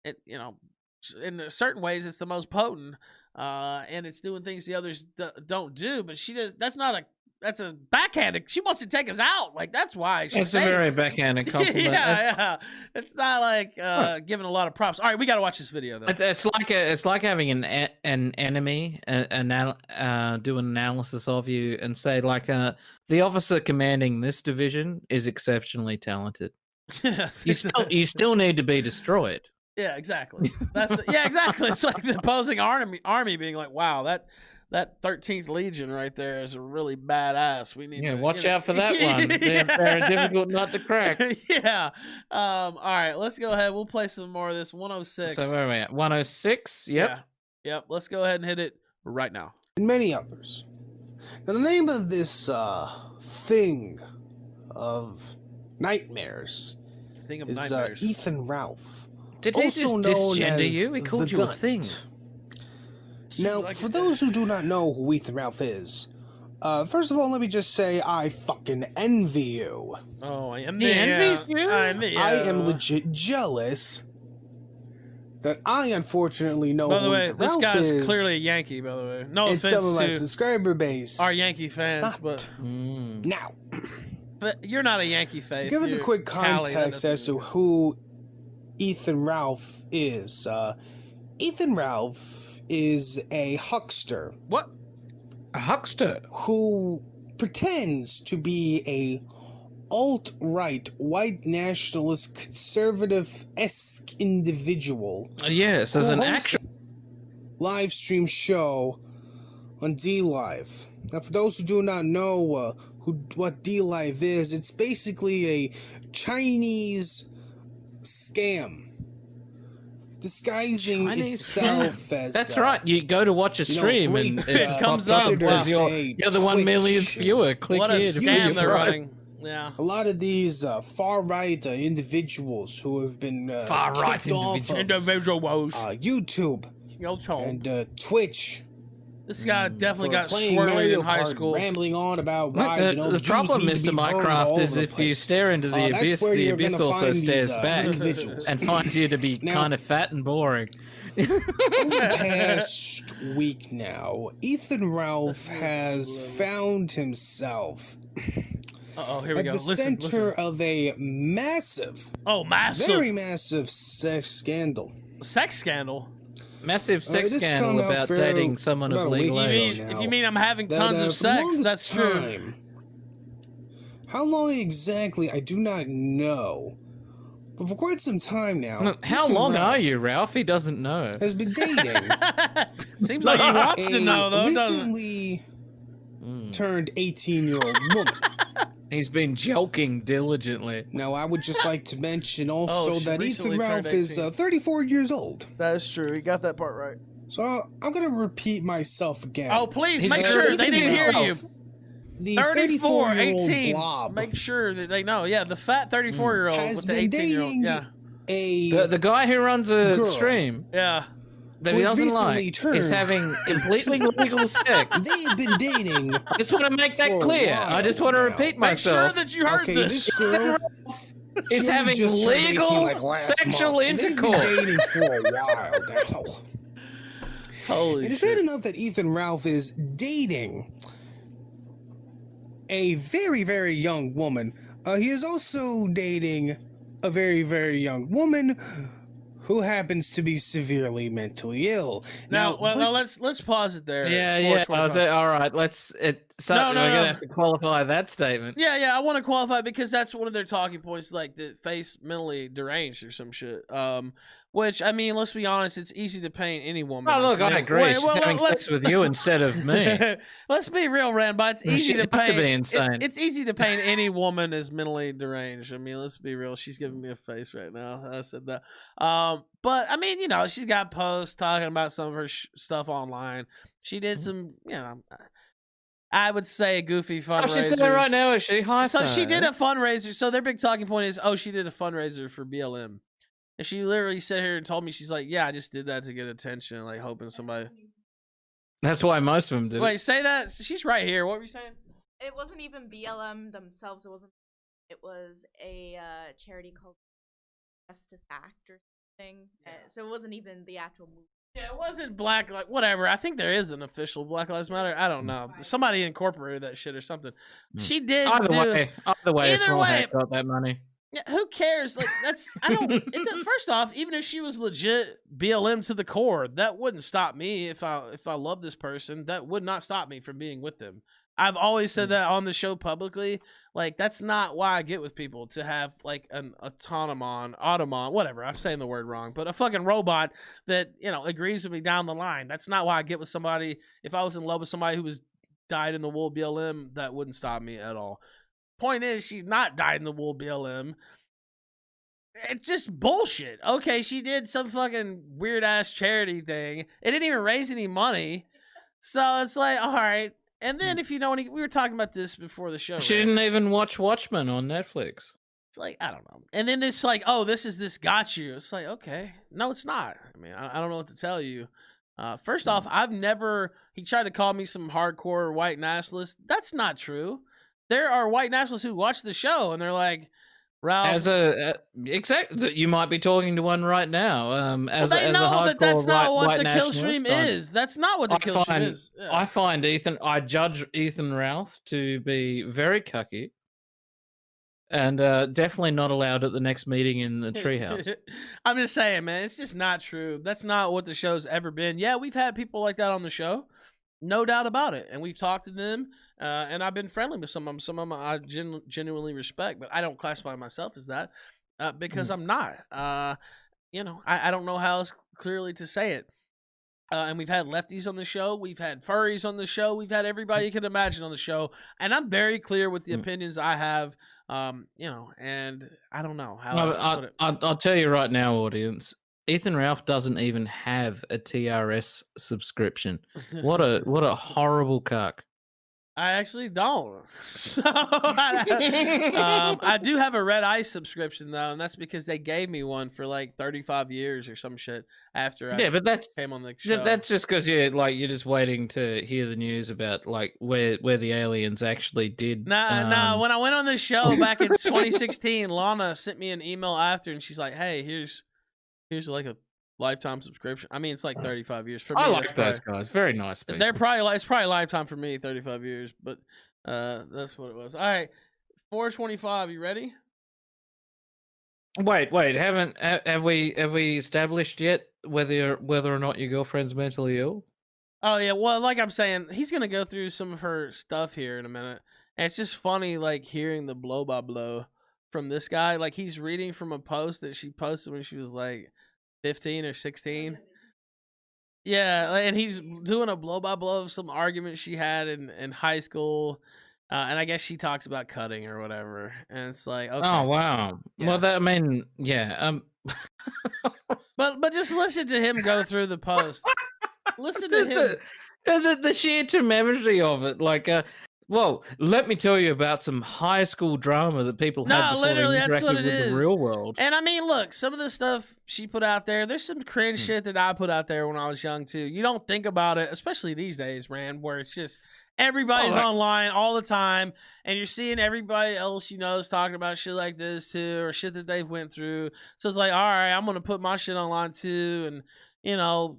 in certain ways, it's the most potent, and it's doing things the others don't do. But she does. That's a backhanded. She wants to take us out. Like that's why. It's a very backhanded compliment. Yeah. It's not like giving a lot of props. All right, we got to watch this video though. It's like having an enemy do an analysis of you and say like the officer commanding this division is exceptionally talented. Yes, you still need to be destroyed. Yeah, exactly. Exactly. It's like the opposing army being like, wow, that 13th Legion right there is a really badass. We need to watch out for that one. They're difficult not to crack. Yeah. All right, let's go ahead. We'll play some more of this. 106. So where are we at? 106? Yep. Yeah. Yep. Let's go ahead and hit it right now. And many others. Now, the name of this thing of nightmares is Ethan Ralph. Did he just disgender you? He called you a thing. Now, like for those who do not know who Ethan Ralph is, first of all, let me just say I fucking envy you. Oh, I am He envies you? I am legit jealous that I unfortunately know By the who way, Ethan this Ralph guy's is. clearly a Yankee, by the way. No It's offense some of my to subscriber base. our Yankee It's fans, not. but Now, you're not a Yankee fan. to give it the quick context as to who Ethan Ralph is. Ethan Ralph is a huckster. What? A huckster? Who pretends to be a alt-right, white nationalist, conservative-esque individual. Yes, as an actual live stream show on dlive. Now, for those who do not know what dlive is, it's basically a Chinese scam disguising itself as. That's right. You go to watch a stream and it comes up as you're the 1 millionth viewer. Click what here a to scam view they're right. running. Yeah. A lot of these far-right individuals who have been far-right kicked off of YouTube and Twitch. This guy definitely got playing swirly Mario in high Kart, school. rambling on about why the problem, Mr. Minecraft, is if you stare into the abyss, the abyss also stares back and finds you to be kind of fat and boring. Over the past week now, Ethan Ralph has found himself here we at go. the center of a massive, very massive sex scandal. Sex scandal? Massive sex scandal about dating someone of legal age. If you mean I'm having tons of sex, that's true. How long exactly, I do not know. But for quite some time now. How long are you, Ralph? He doesn't know. Has been dating. Seems like he wants to know, though. Recently turned 18-year-old woman. He's been joking diligently. Now, I would just like to mention also that Ethan Ralph is 34 years old. That is true. He got that part right. So I'm going to repeat myself again. Oh, please, make sure they didn't hear you. The 34, 34-year-old 18. blob Make sure that they know. Yeah, the fat 34-year-old has with the been 18-year-old. Yeah. The guy who runs a stream. Yeah. That he doesn't like is having completely legal sex. They've been dating. I just want to make that clear. I just want to repeat myself. Make sure that you heard this girl is having legal sexual intercourse. They've been dating for a while now. Holy shit. It is bad enough that Ethan Ralph is dating a very, very young woman. He is also dating a very, very young woman who happens to be severely mentally ill. Now let's pause it there. Yeah. I was all right. We're gonna have to qualify that statement. Yeah. I want to qualify because that's one of their talking points, like the face mentally deranged or some shit. Which, I mean, let's be honest, it's easy to paint any woman. Oh, look, I agree. She's having sex with you instead of me. Let's be real, Ranbot. It's easy to paint. Be insane. It's easy to paint any woman as mentally deranged. I mean, let's be real. She's giving me a face right now. I said that. But, I mean, she's got posts talking about some of her stuff online. She did some, I would say goofy fundraiser. Oh, she's there right now, is she? So she did a fundraiser. So their big talking point is, she did a fundraiser for BLM. And she literally sat here and told me, she's like, yeah, I just did that to get attention, like hoping somebody. That's why most of them did. Wait, say that. She's right here. What were you saying? It wasn't even BLM themselves. It was a charity called Justice Act or something. Yeah. So it wasn't even the actual movement. Yeah, it wasn't Black, like, whatever. I think there is an official Black Lives Matter. I don't know. Somebody incorporated that shit or something. She did. Either way, got that money. Yeah, who cares? Like, that's, I don't, first off, even if she was legit BLM to the core, that wouldn't stop me. If I love this person, that would not stop me from being with them. I've always said that on the show publicly. Like, that's not why I get with people, to have like an autonomon, whatever. I'm saying the word wrong, but a fucking robot that, agrees with me down the line. That's not why I get with somebody. If I was in love with somebody who was dyed in the wool BLM, that wouldn't stop me at all. Point is, she's not dyed in the wool BLM. It's just bullshit. Okay, she did some fucking weird ass charity thing. It didn't even raise any money. So it's like, all right. And then if you know we were talking about this before the show. She didn't even watch Watchmen on Netflix. It's like, I don't know. And then this like, this got you. It's like, okay. No, it's not. I mean, I don't know what to tell you. First off, I've never. He tried to call me some hardcore white nationalist. That's not true. There are white nationalists who watch the show and they're like, Ralph. Exactly, you might be talking to one right now. They know that that's not what the kill stream is. That's not what the kill stream is. Yeah. I judge Ethan Ralph to be very cucky, and definitely not allowed at the next meeting in the treehouse. I'm just saying, man, it's just not true. That's not what the show's ever been. Yeah, we've had people like that on the show, no doubt about it, and we've talked to them. And I've been friendly with some of them. Some of them I genuinely respect, but I don't classify myself as that because I'm not. I don't know how else clearly to say it. And we've had lefties on the show. We've had furries on the show. We've had everybody you can imagine on the show. And I'm very clear with the opinions I have, and I don't know how else to put it. I'll tell you right now, audience. Ethan Ralph doesn't even have a TRS subscription. What a horrible cuck. I actually don't. So I do have a Red Ice subscription though, and that's because they gave me one for like 35 years or some shit after I came on the show. That's just because you're just waiting to hear the news about like where the aliens actually did. Nah. When I went on this show back in 2016, Lana sent me an email after, and she's like, "Hey, here's like a lifetime subscription." I mean, it's like 35 years for me. I like those guys. Very nice people. It's probably lifetime for me, 35 years, but that's what it was. All right, 425. You ready? Wait. Have we established yet whether or not your girlfriend's mentally ill? Oh yeah. Well, like I'm saying, he's gonna go through some of her stuff here in a minute, and it's just funny, like hearing the blow by blow from this guy. Like he's reading from a post that she posted when she was like 15 or 16. Yeah, and he's doing a blow by blow of some argument she had in high school, and I guess she talks about cutting or whatever, and it's like, okay. Oh wow. Yeah. Well, yeah. But just listen to him go through the post. Listen to him. The sheer temerity of it, like. Well, let me tell you about some high school drama that people had before they interacted with the real world. And I mean, look, some of the stuff she put out there, there's some cringe shit that I put out there when I was young too. You don't think about it, especially these days, man, where it's just everybody's online all the time, and you're seeing everybody else you know is talking about shit like this too, or shit that they've went through. So it's like, all right, I'm gonna put my shit online too, and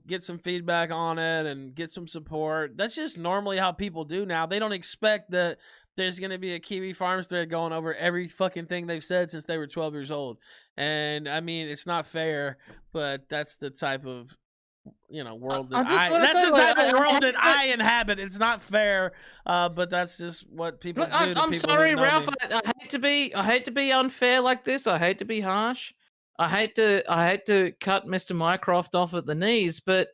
get some feedback on it and get some support. That's just normally how people do now. They don't expect that there's going to be a Kiwi Farms thread going over every fucking thing they've said since they were 12 years old. And I mean, it's not fair, but that's the type of, world that that I inhabit. It's not fair, but that's just what people do. I'm sorry, Ralph. I hate to be unfair like this. I hate to be harsh. I hate to cut Mr. Mycroft off at the knees, but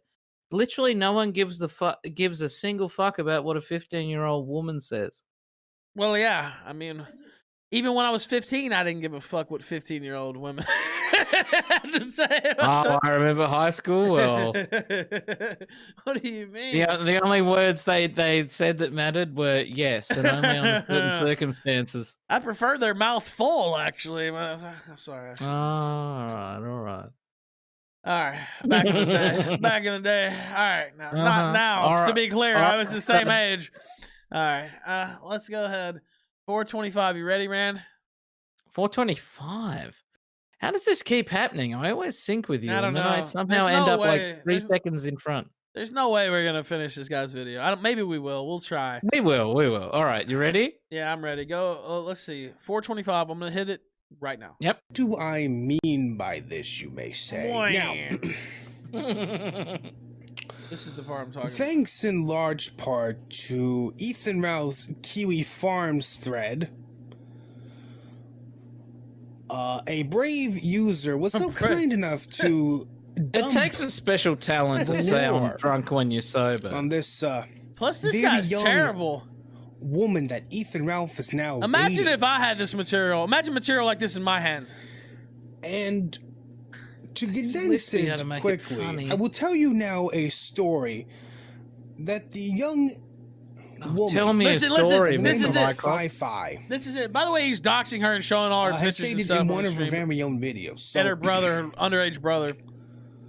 literally no one gives a single fuck about what a 15-year-old woman says. Well, yeah. I mean, even when I was 15, I didn't give a fuck what 15-year-old women had to say. I remember high school well. What do you mean? The only words they said that mattered were yes, and only under certain circumstances. I prefer their mouth full, actually. I'm sorry. All right. All right. Back in the day. All right. Not now. To be clear, I was the same age. All right. Let's go ahead. 425. You ready, man? 425. How does this keep happening? I always sync with you, and then I somehow end up like 3 seconds in front. There's no way we're gonna finish this guy's video. Maybe we will. We'll try. We will. All right, you ready? Yeah, I'm ready. Go. Let's see. 425. I'm gonna hit it right now. Yep. What do I mean by this, you may say? Now, this is the part I'm talking about. Thanks in large part to Ethan Ralph's Kiwi Farms thread, a brave user was so kind enough to It takes a special talent to sound drunk when you're sober. On this, plus this guy's terrible woman that Ethan Ralph is now Imagine dating. if I had this material. Imagine material like this in my hands. And to condense it quickly, I will tell you now a story that the young woman... Tell me a story, this is it. Fi-Fi. This is it. By the way, he's doxing her and showing all her pictures stated and stuff in one of her very own videos. So, and her brother, underage brother.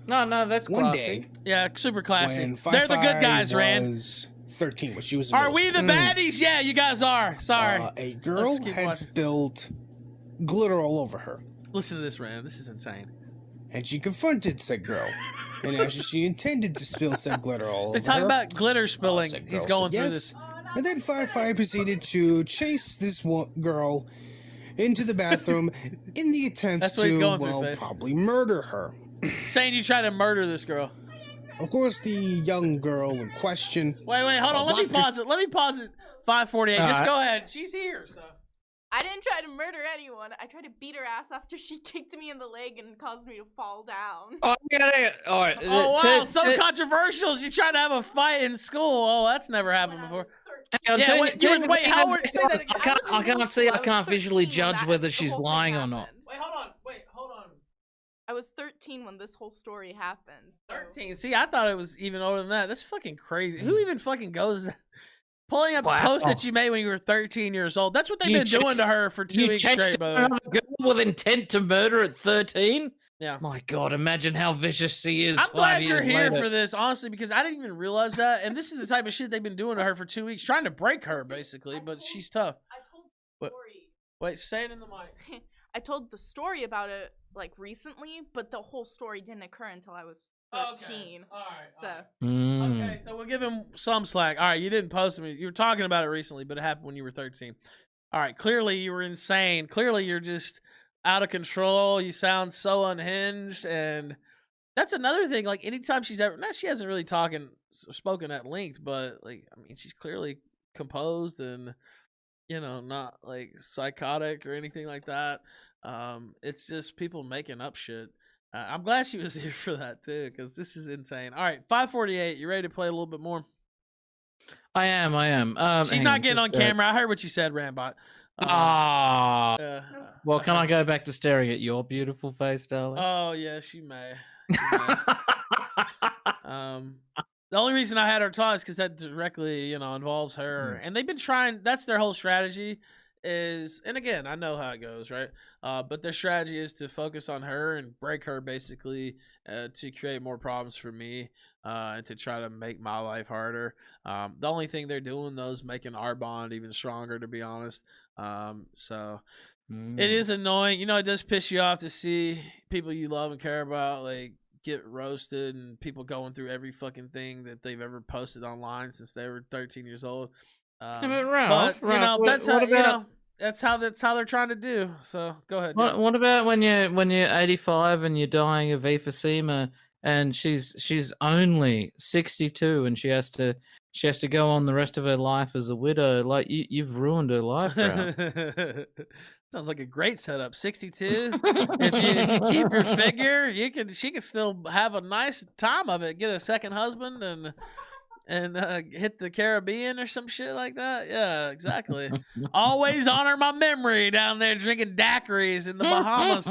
No, that's One classy. day, Yeah, super classy. when They're the good guys, Rand. was 13, when she was in Are middle we the school, baddies? Yeah, you guys are. Sorry. a girl Let's keep had watching. spilled glitter all over her, Listen to this, Rand. This is insane. and she confronted said girl. And after she intended to spill said glitter all They're over talking her, about glitter spilling. said He's girl going said through yes. this. And then Firefly proceeded to chase this girl into the bathroom in the attempt That's what he's to, going through, well, Faith. probably murder her. Saying you tried to murder this girl. Of course, the young girl in question. Wait, hold on. Let me pause it. Let me pause it. 548. Just Alright. go ahead. She's here. So. I didn't try to murder anyone. I tried to beat her ass after she kicked me in the leg and caused me to fall down. Oh, yeah. All right. Oh, wow. So controversial. You tried to have a fight in school. Oh, that's never happened When I before. was 13. Yeah, wait, how old- say that again. I can't see. I can't visually judge That's whether the she's whole thing lying or not. happened. Wait, hold on. I was 13 when this whole story happened. so- 13. See, I thought it was even older than that. That's fucking crazy. Who even fucking goes pulling up a Wow. post that you made when you were 13 years old? That's what they've You been doing to chased- her for 2 You weeks texted straight, by the way. another girl with intent to murder at 13? Yeah. My God, imagine how vicious she is. I'm glad 5 you're years here later. for this, honestly, because I didn't even realize that. And this is the type of shit they've been doing to her for 2 weeks, trying to break her, basically. But she's tough. I told the What? story. Wait, say it in the mic. I told the story about it like recently, but the whole story didn't occur until I was 13. All right. So Okay, so we'll give him some slack. All right, you didn't post me. You were talking about it recently, but it happened when you were 13. All right, clearly you were insane. Clearly you're just out of control. You sound so unhinged, and that's another thing. Like anytime she's ever, she hasn't really spoken at length, but like I mean, she's clearly composed and not like psychotic or anything like that. It's just people making up shit. I'm glad she was here for that too, because this is insane. All right, 548. You ready to play a little bit more? I am. She's hang not getting on just, camera. I heard what you said, Rambot. Ah. Well, can I go back to staring at your beautiful face, darling? Oh yeah, she may. The only reason I had her talk is because that directly, involves her, and they've been trying. That's their whole strategy. And again, I know how it goes, right? But their strategy is to focus on her and break her, basically, to create more problems for me, and to try to make my life harder. The only thing they're doing, though, is making our bond even stronger, to be honest. So it is annoying. It does piss you off to see people you love and care about, like, get roasted, and people going through every fucking thing that they've ever posted online since they were 13 years old. Ralph, That's how they're trying to do. So go ahead. What about when you're 85 and you're dying of emphysema, and she's only 62 and she has to go on the rest of her life as a widow? Like you've ruined her life, Ralph. Sounds like a great setup. 62. if you keep your figure, she can still have a nice time of it. Get a second husband and hit the Caribbean or some shit like that. Yeah, exactly. Always honor my memory down there drinking daiquiris in the Bahamas.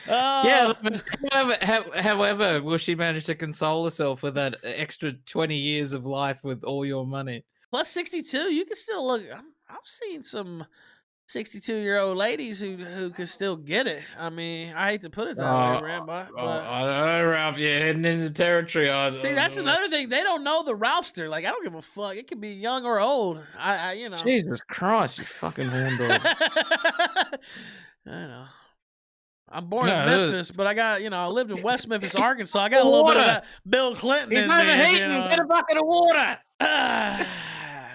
Yeah. However, will she manage to console herself with that extra 20 years of life with all your money? Plus 62, you can still look. I've seen some 62-year-old ladies who could still get it. I mean, I hate to put it that way, Rambot. But I don't know, Ralph. You're heading into territory. see, that's another thing. They don't know the Ralphster. Like, I don't give a fuck. It could be young or old. I Jesus Christ, you fucking horn dog. I know. I'm born in Memphis, but I lived in West Memphis, Arkansas. I got a little bit of that Bill Clinton He's in not me. overheating. Get a bucket of water.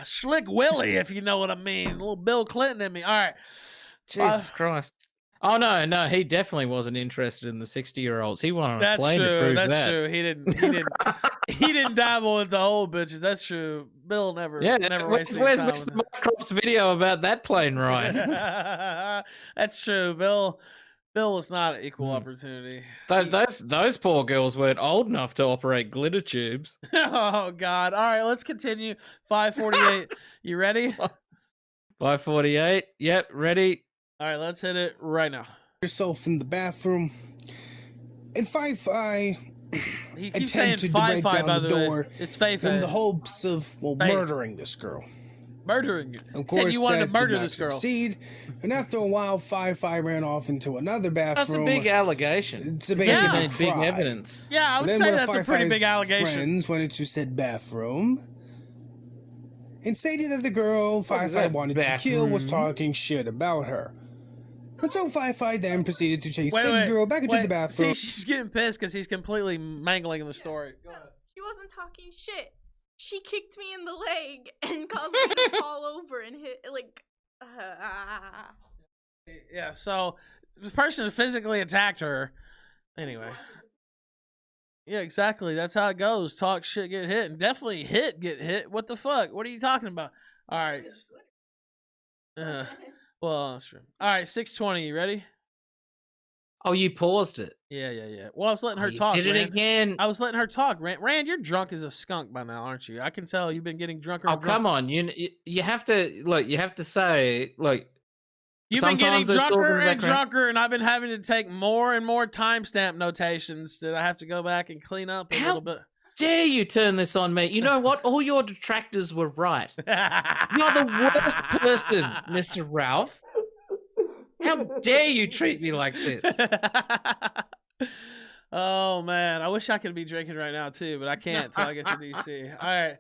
Slick Willie, if you know what I mean. A little Bill Clinton in me. All right. Jesus Christ. Oh, no, he definitely wasn't interested in the 60-year-olds. He wanted a plane to prove that. That's true. He didn't dabble with the old bitches. That's true. Bill never wasted where's time Mr. Mycroft's video about that plane ride? That's true. Bill was not an equal opportunity. Those poor girls weren't old enough to operate glitter tubes. Oh, God. All right, let's continue. 548. You ready? 548. Yep, ready. All right, let's hit it right now. Yourself in the bathroom, and Firefly He keeps saying attempted to break Fi-Fi, down by the the way. door It's Faye. in the hopes of Faye. murdering this girl. Murdering you. Of Said course, you wanted that to murder did not this girl. succeed, and after a while, Fi ran off into another That's bathroom. a big allegation. To You basically need big cry. evidence. Yeah, I would Then say one of that's a pretty big Fi-Fi's allegation. friends went into said bathroom and stated that the girl What is Fi that wanted to kill was bathroom? talking shit about her. And so Fi then proceeded to chase Wait, said wait, girl back into the wait. bathroom. See, she's getting pissed because he's completely mangling the story. Go ahead. She wasn't talking shit. She kicked me in the leg and caused me to fall over and hit like. Yeah, so this person physically attacked her. Anyway. Yeah, exactly. That's how it goes. Talk shit, get hit, and definitely get hit. What the fuck? What are you talking about? All right. Well, that's true. All right, 6:20. You ready? Oh, you paused it. Yeah. Well, I was letting her You talk. did it Rand. again. I was letting her talk. Rand, you're drunk as a skunk by now, aren't you? I can tell you've been getting drunker. Oh, And drunker. come on. You have to like. You have to say like. You've been getting Sometimes there's talk in drunker the and background. drunker, and I've been having to take more and more timestamp notations that I have to go back and clean up a little bit. Dare you turn this on me? You know what? All your detractors were right. You're the worst person, Mr. Ralph. How dare you treat me like this? Oh man, I wish I could be drinking right now too, but I can't till I get to DC. All right.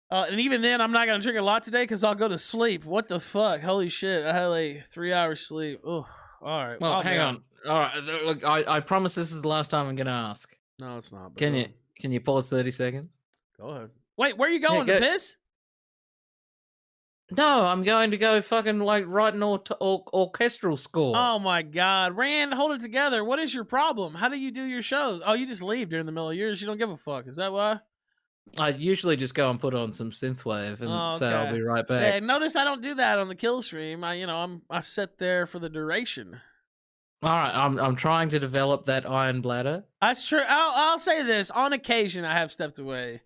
And even then, I'm not gonna drink a lot today because I'll go to sleep. What the fuck? Holy shit! I had like 3 hours sleep. Oh, all right. Well, I'll hang go. on. All right. Look, I promise this is the last time I'm going to ask. No, it's not. But Can you pause 30 seconds? go ahead? Wait, where are you going? go- To piss? No, I'm going to go fucking like write an orchestral score. Oh my god, Rand, hold it together. What is your problem? How do you do your shows? Oh, you just leave during the middle of yours. You don't give a fuck. Is that why? I usually just go and put on some synthwave and Oh, say I'll okay. be right back. Yeah, notice I don't do that on the kill stream. I sit there for the duration. All right, I'm trying to develop that iron bladder. That's true. I'll say this. On occasion, I have stepped away.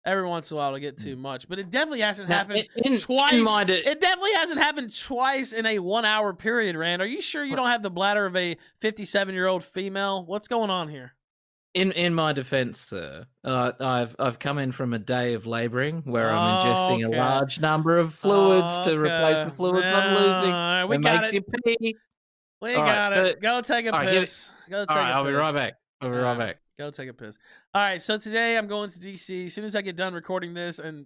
Every once in a while, to get too much, but it definitely hasn't Now, happened in twice. mind It definitely hasn't happened twice in a 1 hour period. Rand, are you sure you don't have the bladder of a 57-year-old female? What's going on here? In my defense, sir, I've come in from a day of laboring where I'm ingesting Okay. a large number of fluids to replace the fluids I'm losing. Alright, we It got makes it. you pee. We All got right, it. Go take a all right, here- piss. Go take All right, a I'll piss. be right back. I'll be right back. Go take a piss. All right, so today I'm going to DC. As soon as I get done recording this and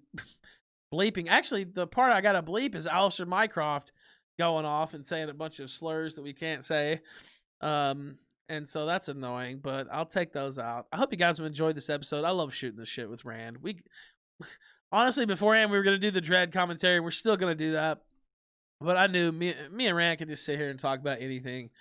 bleeping, actually, the part I got to bleep is Alistair Mycroft going off and saying a bunch of slurs that we can't say. And so that's annoying, but I'll take those out. I hope you guys have enjoyed this episode. I love shooting this shit with Rand. Honestly, beforehand, we were going to do the Dread commentary. We're still going to do that. But I knew me and Rand could just sit here and talk about anything.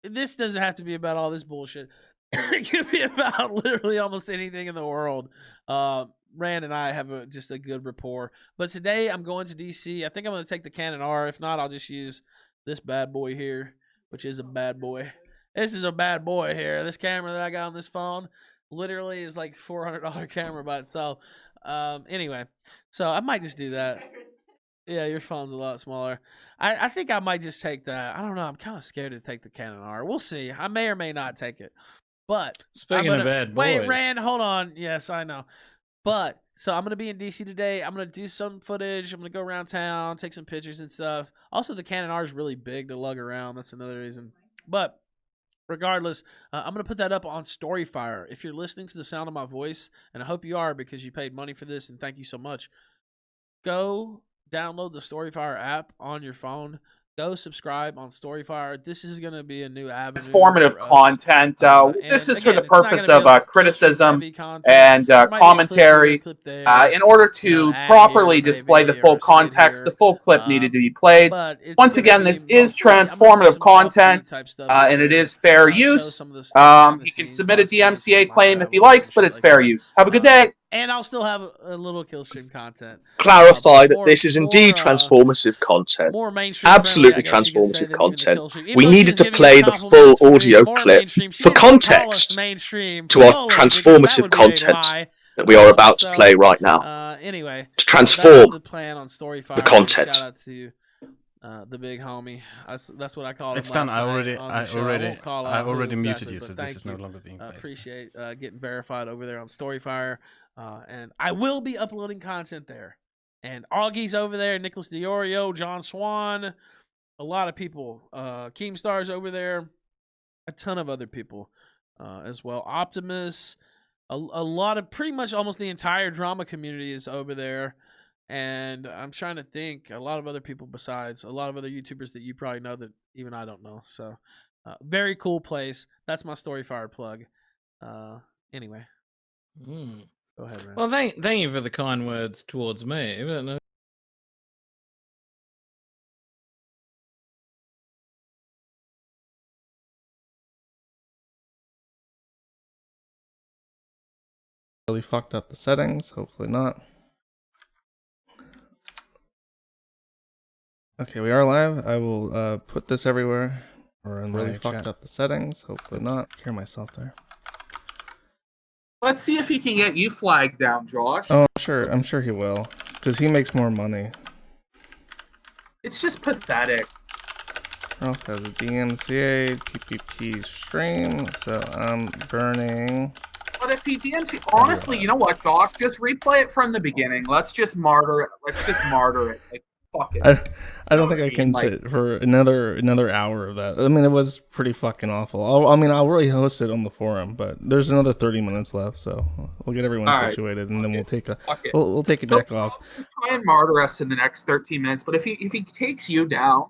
This doesn't have to be about all this bullshit. It could be about literally almost anything in the world. Rand and I have just a good rapport. But today I'm going to DC. I think I'm going to take the Canon R. If not, I'll just use this bad boy here, which is a bad boy. This is a bad boy here. This camera that I got on this phone literally is like $400 camera by itself. Anyway, so I might just do that. Yeah, your phone's a lot smaller. I think I might just take that. I don't know. I'm kind of scared to take the Canon R. We'll see. I may or may not take it. But Speaking of bad boys. Wait, Rand, hold on. Yes, I know. But so I'm gonna be in DC today. I'm gonna do some footage. I'm gonna go around town, take some pictures and stuff. Also, the Canon R is really big to lug around. That's another reason. But regardless, I'm going to put that up on Storyfire. If you're listening to the sound of my voice, and I hope you are because you paid money for this, and thank you so much, go download the Storyfire app on your phone. Go subscribe on Storyfire. This is going to be a new avenue. Transformative content. This is for the purpose of criticism and commentary. In order to properly display the full context, the full clip needed to be played. Once again, this is transformative content, and it is fair use. He can submit a DMCA claim if he likes, but it's fair use. Have a good day. And I'll still have a little Killstream content. Clarify that this is indeed transformative content. Absolutely transformative content. We needed to play the full audio clip for context to our transformative content that we are about to play right now. Anyway, to transform the plan on Storyfire. the content. Shout out to the big homie. That's what I call him. It's done. I already muted exactly, you, so thank this is no longer being I played. appreciate getting verified over there on Storyfire. And I will be uploading content there. And Augie's over there, Nicholas DiOrio, John Swan, a lot of people. Keemstar's over there, a ton of other people as well. Optimus, a lot of, pretty much almost the entire drama community is over there. And I'm trying to think, a lot of other people besides, a lot of other YouTubers that you probably know that even I don't know. So, very cool place. That's my Storyfire plug. Anyway. Go ahead, man. Well, thank you for the kind words towards me. But, really fucked up the settings. Hopefully not. Okay, we are live. I will put this everywhere. Or really fucked up the settings. Hopefully not. Hear myself there. Let's see if he can get you flagged down, Josh. Oh, sure. I'm sure he will. Because he makes more money. It's just pathetic. Ralph has a DMCA PPP stream, so I'm burning. But if he DMC, honestly, you know what, Josh? Just replay it from the beginning. Let's just martyr it. Let's just martyr it. Like, fuck it. I don't think I can sit for another hour of that. I mean, it was pretty fucking awful. I'll really host it on the forum, but there's another 30 minutes left, so we'll get everyone situated, and then we'll take we'll take it back off. Try and martyr us in the next 13 minutes, but if he takes you down,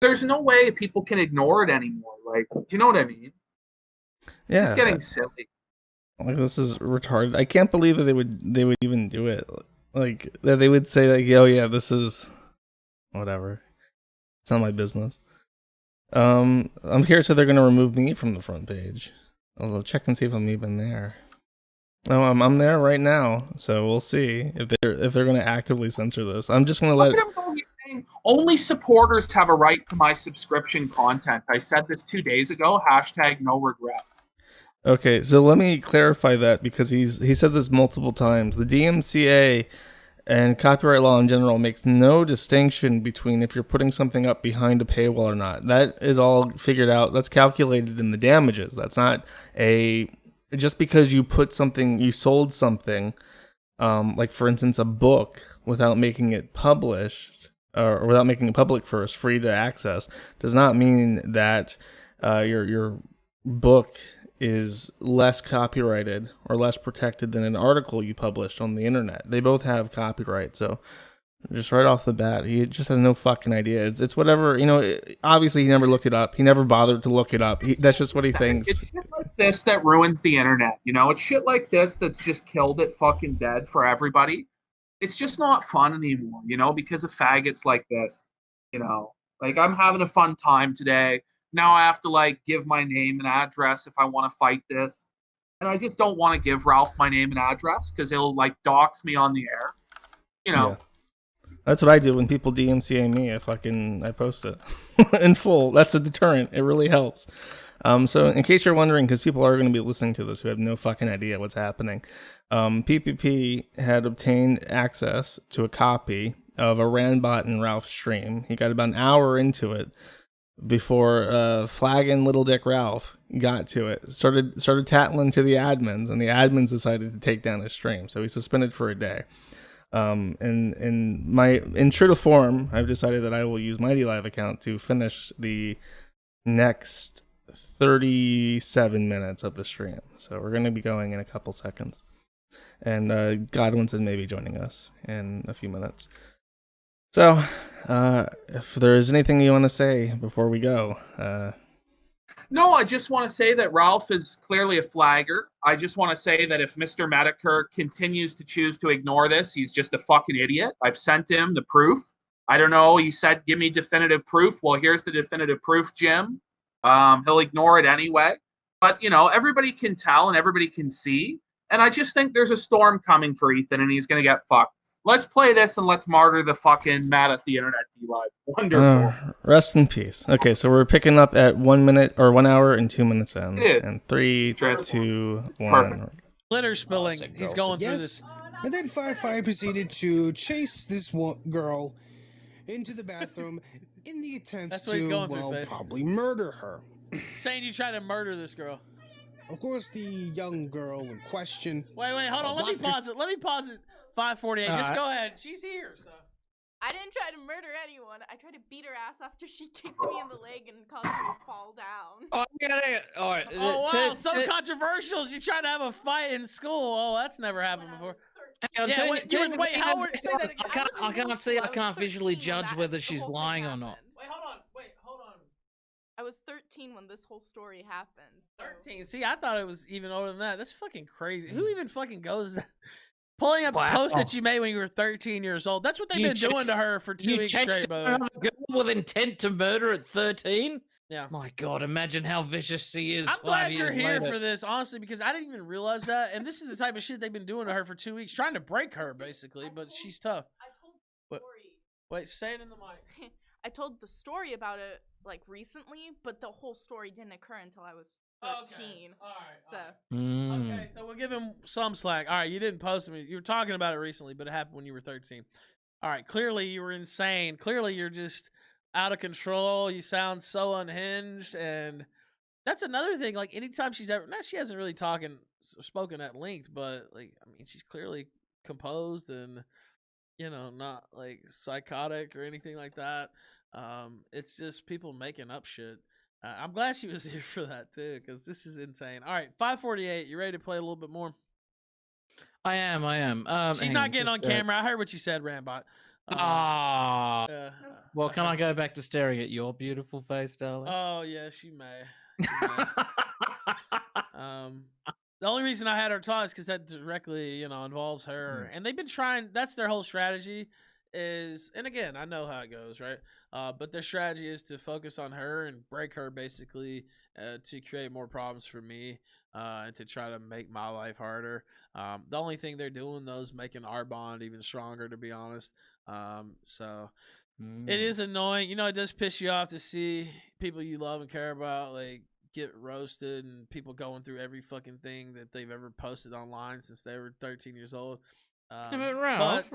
there's no way people can ignore it anymore. Like, do you know what I mean? Yeah, it's just getting silly. Like, this is retarded. I can't believe that they would even do it. Like, that they would say, like, oh yeah, this is whatever. It's not my business. I'm here, so they're gonna remove me from the front page. I'll check and see if I'm even there. No, I'm there right now, so we'll see if they're gonna actively censor this. I'm just gonna let. Only supporters have a right to my subscription content. I said this 2 days ago. # no regrets. Okay, so let me clarify that, because he said this multiple times. The DMCA and copyright law in general makes no distinction between if you're putting something up behind a paywall or not. That is all figured out. That's calculated in the damages. That's not just because you sold something, like for instance a book, without making it published or without making it public first, free to access, does not mean that your book is less copyrighted or less protected than an article you published on the internet. They both have copyright, so just right off the bat, he just has no fucking idea. It's whatever, obviously he never looked it up. He never bothered to look it up. That's just what he thinks. It's shit like this that ruins the internet, It's shit like this that's just killed it fucking dead for everybody. It's just not fun anymore, because of faggots like this, Like, I'm having a fun time today. Now I have to give my name and address if I want to fight this. And I just don't want to give Ralph my name and address because he'll dox me on the air. Yeah. That's what I do when people DMCA me. I post it in full. That's a deterrent. It really helps. So in case you're wondering, because people are going to be listening to this who have no fucking idea what's happening, PPP had obtained access to a copy of a Randbot and Ralph stream. He got about an hour into it before flagging Little Dick Ralph got to it, started tattling to the admins, and the admins decided to take down his stream, so he's suspended for a day. In true to form, I've decided that I will use my dlive account to finish the next 37 minutes of the stream. So we're going to be going in a couple seconds, and Godwinson may be joining us in a few minutes. So, if there is anything you want to say before we go. No, I just want to say that Ralph is clearly a flagger. I just want to say that if Mr. Medicare continues to choose to ignore this, he's just a fucking idiot. I've sent him the proof. I don't know. He said, give me definitive proof. Well, here's the definitive proof, Jim. He'll ignore it anyway. But, everybody can tell and everybody can see. And I just think there's a storm coming for Ethan, and he's going to get fucked. Let's play this and let's martyr the fucking mad at the internet dlive. Wonderful. Rest in peace. Okay, so we're picking up at 1 minute or 1 hour and 2 minutes in. And 3, 2, 1. Perfect. Litter spilling. He's going through this. And then Firefly proceeded to chase this girl into the bathroom in the attempt to, probably murder her. Saying you tried to murder this girl. Of course, the young girl in question. Wait, hold on. Let me pause it. 548. Just go ahead. She's here. So. I didn't try to murder anyone. I tried to beat her ass after she kicked me in the leg and caused me to fall down. Oh, all right. Oh, wow. So controversial. She tried to have a fight in school. Oh, that's never happened before. Yeah, wait, how would say that again? I can't visually judge whether she's lying or not. Wait, hold on. I was 13 when this whole story happened. So. 13? See, I thought it was even older than that. That's fucking crazy. Who even fucking goes... Pulling up the post that you made when you were 13 years old. That's what they've been doing to her for 2 weeks straight, a girl with intent to murder at 13? Yeah. My God, imagine how vicious she is. I'm glad you're here for this, honestly, because I didn't even realize that. And this is the type of shit they've been doing to her for 2 weeks, trying to break her, basically. But she's tough. I told the story. Wait, say it in the mic. I told the story about it, like, recently, but the whole story didn't occur until I was 13. Okay. All right. So. Okay, so we'll give him some slack. All right, you didn't post it. You were talking about it recently, but it happened when you were 13. All right, clearly you were insane. Clearly you're just out of control. You sound so unhinged, and that's another thing. Like, anytime she's ever, she hasn't really spoken at length, but like, I mean, she's clearly composed and, you know, not like psychotic or anything like that. It's just people making up shit. I'm glad she was here for that too, because this is insane. All right, 548. You ready to play a little bit more? I am. She's not getting on camera. I heard what you said, Rambot. Well, can I go back to staring at your beautiful face, darling? Oh yes, you may. The only reason I had her talk is because that directly, involves her, and they've been trying. That's their whole strategy. And again, I know how it goes, right? But their strategy is to focus on her and break her, basically, to create more problems for me, and to try to make my life harder. The only thing they're doing, though, is making our bond even stronger, to be honest. So it is annoying. It does piss you off to see people you love and care about, like, get roasted, and people going through every fucking thing that they've ever posted online since they were 13 years old. Ralph,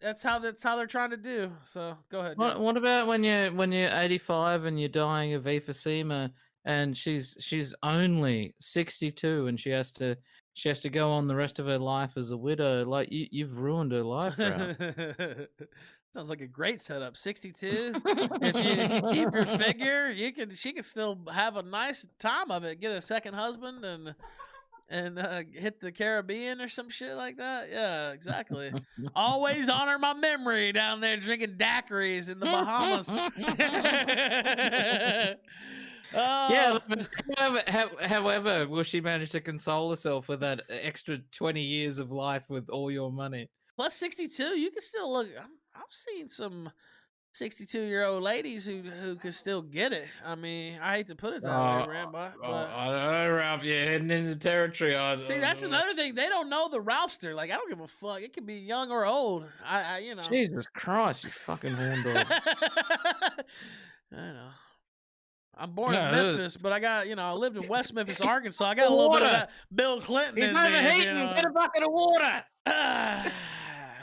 that's how they're trying to do. So go ahead. What about when you're 85 and you're dying of emphysema, and she's only 62 and she has to go on the rest of her life as a widow? Like, you've ruined her life, Ralph. Sounds like a great setup. 62. if you keep your figure, she can still have a nice time of it. Get a second husband and hit the Caribbean or some shit like that. Yeah, exactly. Always honor my memory down there drinking daiquiris in the Bahamas. Yeah. However, will she manage to console herself with that extra 20 years of life with all your money? Plus 62, you can still look. I've seen some 62-year-old ladies who could still get it. I mean, I hate to put it that way, Rambot. I don't know, Ralph. You're heading into territory. See, that's another thing. They don't know the Ralphster. Like, I don't give a fuck. It could be young or old. I Jesus Christ, you fucking horn dog. I know. I'm born in Memphis, but I got, I lived in West Memphis, Arkansas. I got a little bit of that Bill Clinton. He's overheating. Get a bucket of water.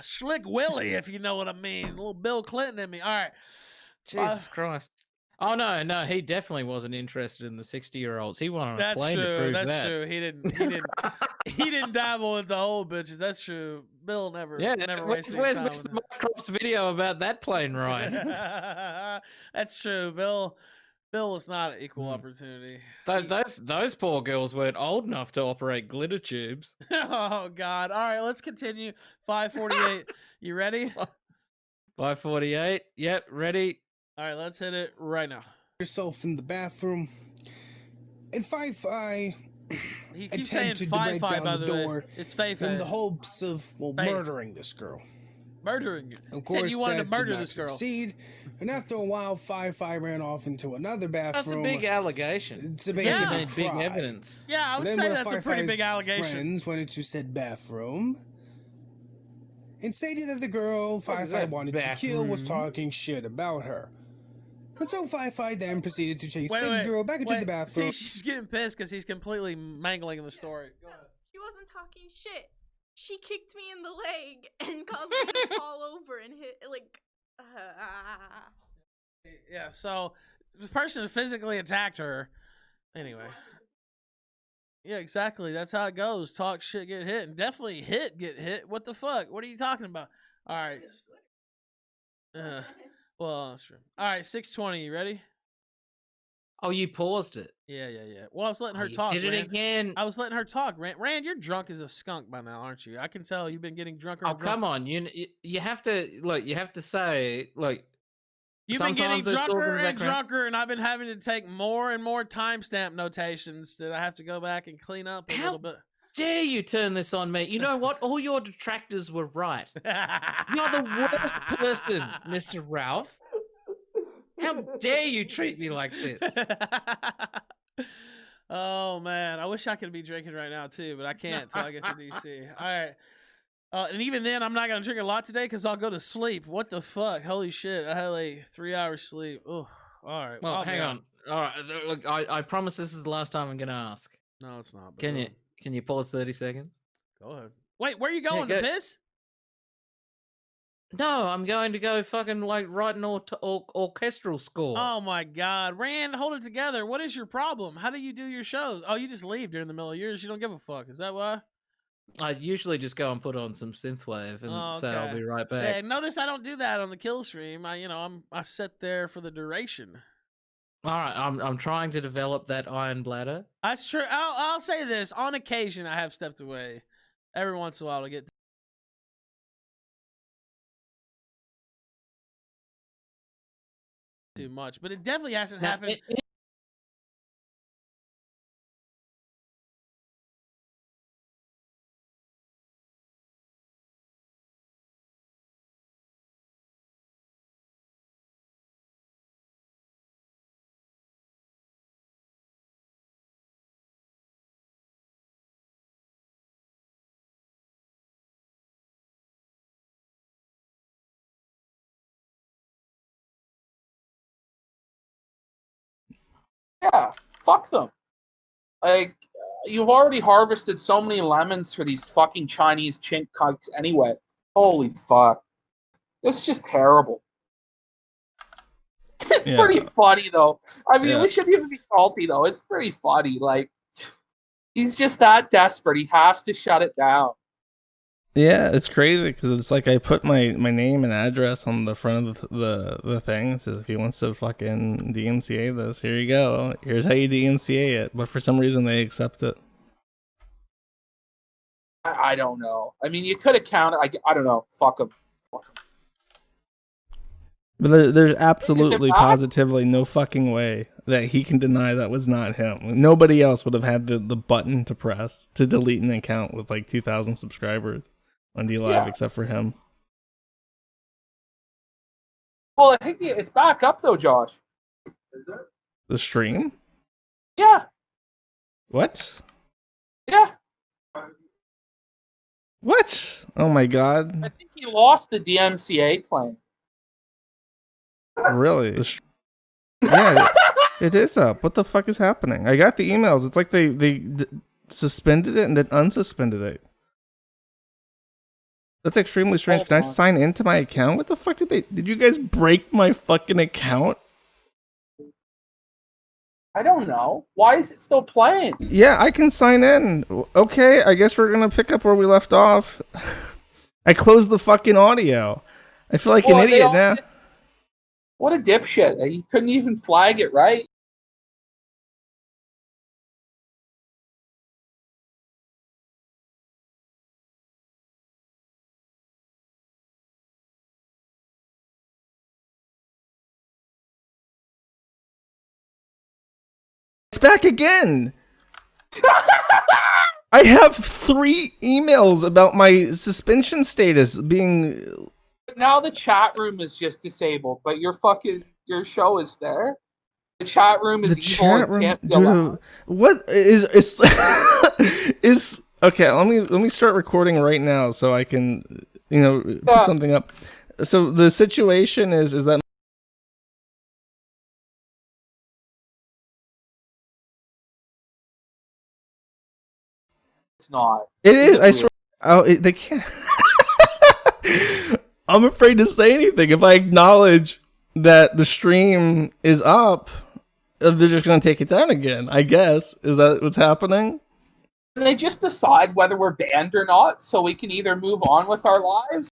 Slick Willie, if you know what I mean. A little Bill Clinton in me. All right. Jesus Christ. Oh, no, he definitely wasn't interested in the 60-year-olds. He wanted a plane to prove that. That's true. He didn't dabble with the old bitches. That's true. Bill never wasted where's time Mr. Mycroft's video about that plane ride? That's true. Bill was not an equal opportunity. Those poor girls weren't old enough to operate glitter tubes. Oh, God. All right, let's continue. 548. You ready? 548. Yep, ready. All right, let's hit it right now. Yourself in the bathroom, and he keeps saying break down the door. It's Faye in the hopes of murdering this girl. Murdering you. Of course, you wanted to murder this girl. Succeed, and after a while, Fi ran off into another bathroom. That's a big allegation. It's a big evidence. Yeah, I would say that's a pretty big allegation. Friends went into said bathroom and stated that the girl Fi wanted to kill was talking shit about her. And so Fi then proceeded to chase said girl back into the bathroom. See, she's getting pissed because he's completely mangling the story. Go ahead. She wasn't talking shit. She kicked me in the leg and caused me to fall over and hit, like, Yeah, so the person physically attacked her. Anyway. Yeah, exactly. That's how it goes. Talk shit, get hit, and definitely get hit. What the fuck? What are you talking about? All right. Well, that's true. All right, 620. You ready? Oh, you paused it. Yeah. Well, I was letting her talk. Did it Rand. again? I was letting her talk. Rand, you're drunk as a skunk by now, aren't you? I can tell you've been getting drunker. Oh, come on! You have to look. You have to say like. You've been getting drunker and drunker, and I've been having to take more and more timestamp notations that I have to go back and clean up a little bit. Dare you turn this on me? You know what? All your detractors were right. You're the worst person, Mr. Ralph. How dare you treat me like this? Oh man, I wish I could be drinking right now too, but I can't until I get to DC. All right. And even then, I'm not going to drink a lot today because I'll go to sleep. What the fuck? Holy shit. I had like 3 hours sleep. Oh, all right. Well, hang on. All right. Look, I promise this is the last time I'm going to ask. No, it's not. Can you pause 30 seconds? Go ahead. Wait, where are you going? To piss? No, I'm going to go fucking like write an orchestral score. Oh my God. Rand, hold it together. What is your problem? How do you do your shows? Oh, you just leave during the middle of yours. You don't give a fuck. Is that why? I usually just go and put on some synthwave and say I'll be right back. Yeah, notice I don't do that on the kill stream. I sit there for the duration. All right, I'm trying to develop that iron bladder. That's true. I'll say this: on occasion, I have stepped away. Every once in a while, to get too much, but it definitely hasn't happened. Yeah, fuck them. Like, you've already harvested so many lemons for these fucking Chinese chink cokes anyway. Holy fuck. It's just terrible. It's pretty funny, though. I mean, we shouldn't even be salty, though. It's pretty funny. Like, he's just that desperate. He has to shut it down. Yeah, it's crazy because it's like I put my name and address on the front of the thing. It says if he wants to fucking DMCA this, here you go. Here's how you DMCA it. But for some reason they accept it. I don't know. I mean, you could have counted. I don't know. Fuck him. But there's absolutely, positively no fucking way that he can deny that was not him. Nobody else would have had the button to press to delete an account with like 2,000 subscribers on dlive except for him. Well, I think it's back up though, Josh. Is it? The stream? Yeah. What? Yeah. What? Oh my God. I think he lost the DMCA claim. Really? Yeah, it is up. What the fuck is happening? I got the emails. It's like they suspended it and then unsuspended it. That's extremely strange. Can I sign into my account? What the fuck did you guys break my fucking account? I don't know. Why is it still playing? Yeah, I can sign in. Okay, I guess we're gonna pick up where we left off. I closed the fucking audio. I feel like an idiot now. What a dipshit. He couldn't even flag it right. It's back again. I have 3 emails about my suspension status being... Now the chat room is just disabled, but your show is there. The chat room is the evil chat and room, can't be allowed. What is is okay? Let me start recording right now so I can put something up. So the situation is that it's not. It is. I swear. Oh, they can't. I'm afraid to say anything. If I acknowledge that the stream is up, they're just going to take it down again, I guess. Is that what's happening? they just decide whether we're banned or not, so we can either move on with our lives